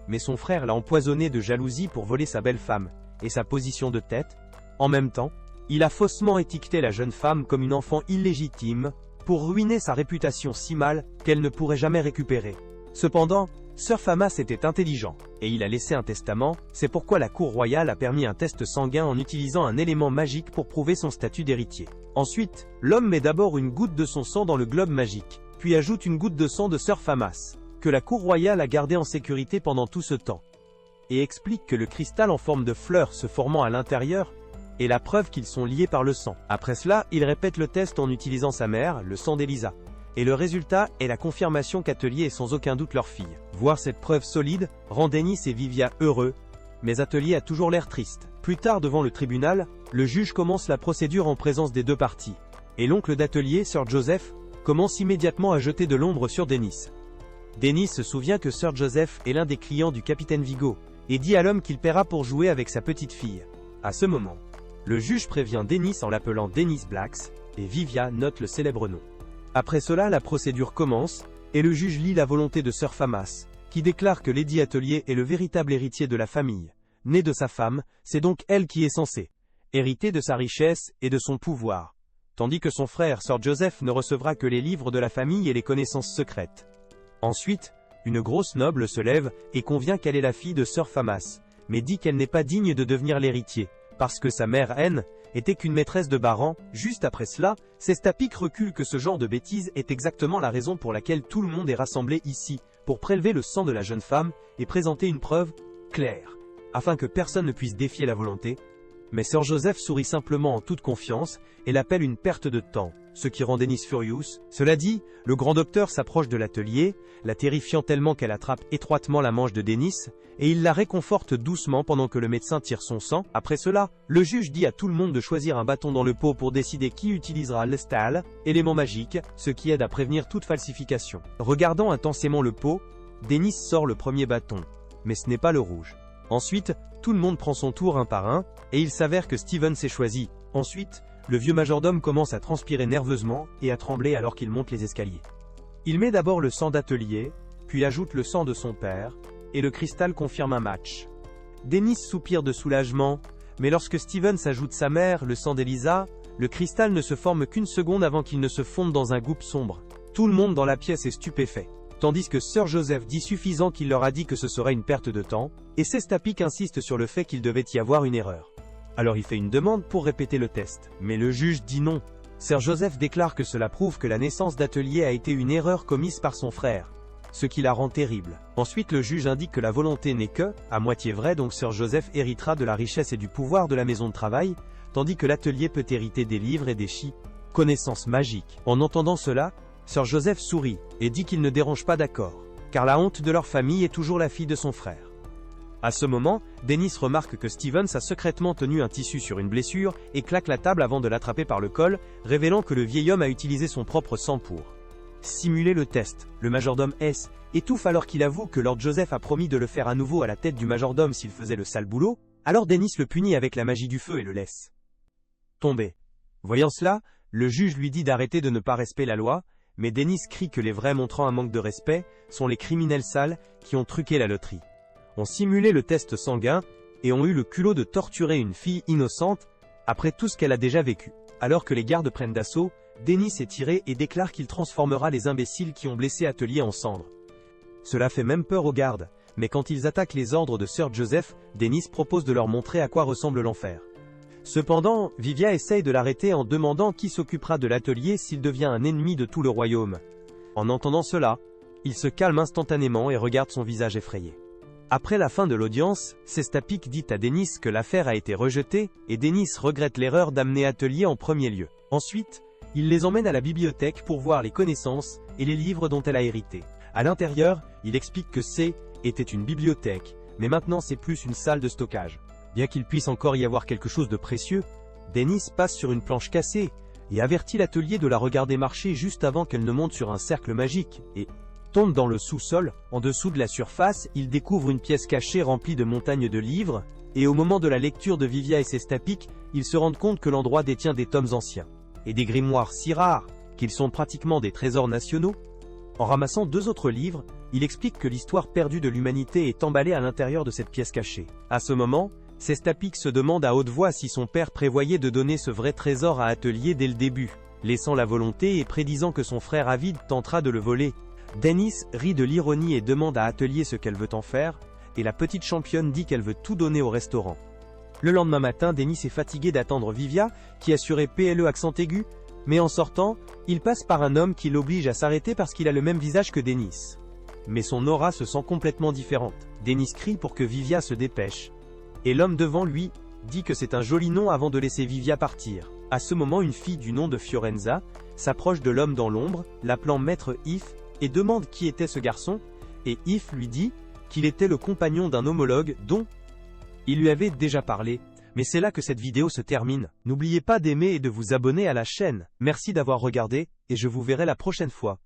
Mais son frère l'a empoisonné de jalousie pour voler sa belle femme, et sa position de tête. En même temps, il a faussement étiqueté la jeune femme comme une enfant illégitime, pour ruiner sa réputation si mal qu'elle ne pourrait jamais récupérer. Cependant, Sir Famas était intelligent, et il a laissé un testament, c'est pourquoi la cour royale a permis un test sanguin en utilisant un élément magique pour prouver son statut d'héritier. Ensuite, l'homme met d'abord une goutte de son sang dans le globe magique, puis ajoute une goutte de sang de Sir Famas, que la cour royale a gardé en sécurité pendant tout ce temps, et explique que le cristal en forme de fleur se formant à l'intérieur est la preuve qu'ils sont liés par le sang. Après cela, il répète le test en utilisant sa mère, le sang d'Elisa. Et le résultat est la confirmation qu'Atelier est sans aucun doute leur fille. Voir cette preuve solide rend Dennis et Vivia heureux, mais Atelier a toujours l'air triste. Plus tard devant le tribunal, le juge commence la procédure en présence des deux parties. Et l'oncle d'Atelier, Sir Joseph, commence immédiatement à jeter de l'ombre sur Dennis. Dennis se souvient que Sir Joseph est l'un des clients du capitaine Vigo, et dit à l'homme qu'il paiera pour jouer avec sa petite fille. À ce moment, le juge prévient Dennis en l'appelant Dennis Blacks, et Vivia note le célèbre nom. Après cela, la procédure commence, et le juge lit la volonté de Sir Famas, qui déclare que Lady Atelier est le véritable héritier de la famille. Né de sa femme, c'est donc elle qui est censée hériter de sa richesse et de son pouvoir. tandis que son frère Sir Joseph ne recevra que les livres de la famille et les connaissances secrètes. Ensuite, une grosse noble se lève et convient qu'elle est la fille de Sir Famas, mais dit qu'elle n'est pas digne de devenir l'héritier, parce que sa mère Anne était qu'une maîtresse de Baran. Juste après cela, Cestapik recule que ce genre de bêtises est exactement la raison pour laquelle tout le monde est rassemblé ici, pour prélever le sang de la jeune femme et présenter une preuve claire, afin que personne ne puisse défier la volonté. Mais Sir Joseph sourit simplement en toute confiance et l'appelle une perte de temps, ce qui rend Dennis furious. Cela dit, le grand docteur s'approche de l'atelier, la terrifiant tellement qu'elle attrape étroitement la manche de Dennis, et il la réconforte doucement pendant que le médecin tire son sang. Après cela, le juge dit à tout le monde de choisir un bâton dans le pot pour décider qui utilisera le stal, élément magique, ce qui aide à prévenir toute falsification. Regardant intensément le pot, Dennis sort le premier bâton, mais ce n'est pas le rouge. Ensuite, tout le monde prend son tour un par un, et il s'avère que Steven s'est choisi. Ensuite, le vieux majordome commence à transpirer nerveusement et à trembler alors qu'il monte les escaliers. Il met d'abord le sang d'atelier, puis ajoute le sang de son père, et le cristal confirme un match. Dennis soupire de soulagement, mais lorsque Steven s'ajoute sa mère, le sang d'Elisa, le cristal ne se forme qu'une seconde avant qu'il ne se fonde dans un gouffre sombre. Tout le monde dans la pièce est stupéfait. Tandis que Sir Joseph dit suffisant qu'il leur a dit que ce serait une perte de temps, et Cestapik insiste sur le fait qu'il devait y avoir une erreur. Alors il fait une demande pour répéter le test, mais le juge dit non. Sir Joseph déclare que cela prouve que la naissance d'Atelier a été une erreur commise par son frère, ce qui la rend terrible. Ensuite le juge indique que la volonté n'est que, à moitié vraie, donc Sir Joseph héritera de la richesse et du pouvoir de la maison de travail, tandis que l'atelier peut hériter des livres et des connaissances magiques. En entendant cela, Sir Joseph sourit, et dit qu'il ne dérange pas d'accord, car la honte de leur famille est toujours la fille de son frère. À ce moment, Dennis remarque que Stevens a secrètement tenu un tissu sur une blessure, et claque la table avant de l'attraper par le col, révélant que le vieil homme a utilisé son propre sang pour simuler le test. Le majordome S étouffe alors qu'il avoue que Lord Joseph a promis de le faire à nouveau à la tête du majordome s'il faisait le sale boulot, alors Dennis le punit avec la magie du feu et le laisse tomber. Voyant cela, le juge lui dit d'arrêter de ne pas respecter la loi, mais Dennis crie que les vrais montrant un manque de respect sont les criminels sales qui ont truqué la loterie, ont simulé le test sanguin et ont eu le culot de torturer une fille innocente après tout ce qu'elle a déjà vécu. Alors que les gardes prennent d'assaut, Dennis est tiré et déclare qu'il transformera les imbéciles qui ont blessé Atelier en cendres. Cela fait même peur aux gardes, mais quand ils attaquent les ordres de Sir Joseph, Dennis propose de leur montrer à quoi ressemble l'enfer. Cependant, Vivia essaye de l'arrêter en demandant qui s'occupera de l'atelier s'il devient un ennemi de tout le royaume. En entendant cela, il se calme instantanément et regarde son visage effrayé. Après la fin de l'audience, Cestapik dit à Dennis que l'affaire a été rejetée, et Dennis regrette l'erreur d'amener Atelier en premier lieu. Ensuite, il les emmène à la bibliothèque pour voir les connaissances et les livres dont elle a hérité. À l'intérieur, il explique que était une bibliothèque, mais maintenant c'est plus une salle de stockage. Bien qu'il puisse encore y avoir quelque chose de précieux, Dennis passe sur une planche cassée, et avertit l'atelier de la regarder marcher juste avant qu'elle ne monte sur un cercle magique, et tombe dans le sous-sol. En dessous de la surface, il découvre une pièce cachée remplie de montagnes de livres, et au moment de la lecture de Vivia et Cestapik, ils se rendent compte que l'endroit détient des tomes anciens, et des grimoires si rares, qu'ils sont pratiquement des trésors nationaux. En ramassant 2 autres livres, il explique que l'histoire perdue de l'humanité est emballée à l'intérieur de cette pièce cachée. À ce moment, Cestapik se demande à haute voix si son père prévoyait de donner ce vrai trésor à Atelier dès le début, laissant la volonté et prédisant que son frère avide tentera de le voler. Dennis rit de l'ironie et demande à Atelier ce qu'elle veut en faire, et la petite championne dit qu'elle veut tout donner au restaurant. Le lendemain matin, Dennis est fatigué d'attendre Vivia, qui assurait PLE accent aigu, mais en sortant, il passe par un homme qui l'oblige à s'arrêter parce qu'il a le même visage que Dennis. Mais son aura se sent complètement différente. Dennis crie pour que Vivia se dépêche, et l'homme devant lui dit que c'est un joli nom avant de laisser Vivia partir. À ce moment, une fille du nom de Fiorenza s'approche de l'homme dans l'ombre, l'appelant Maître If, et demande qui était ce garçon, et If lui dit qu'il était le compagnon d'un homologue dont il lui avait déjà parlé. Mais c'est là que cette vidéo se termine. N'oubliez pas d'aimer et de vous abonner à la chaîne. Merci d'avoir regardé, et je vous verrai la prochaine fois.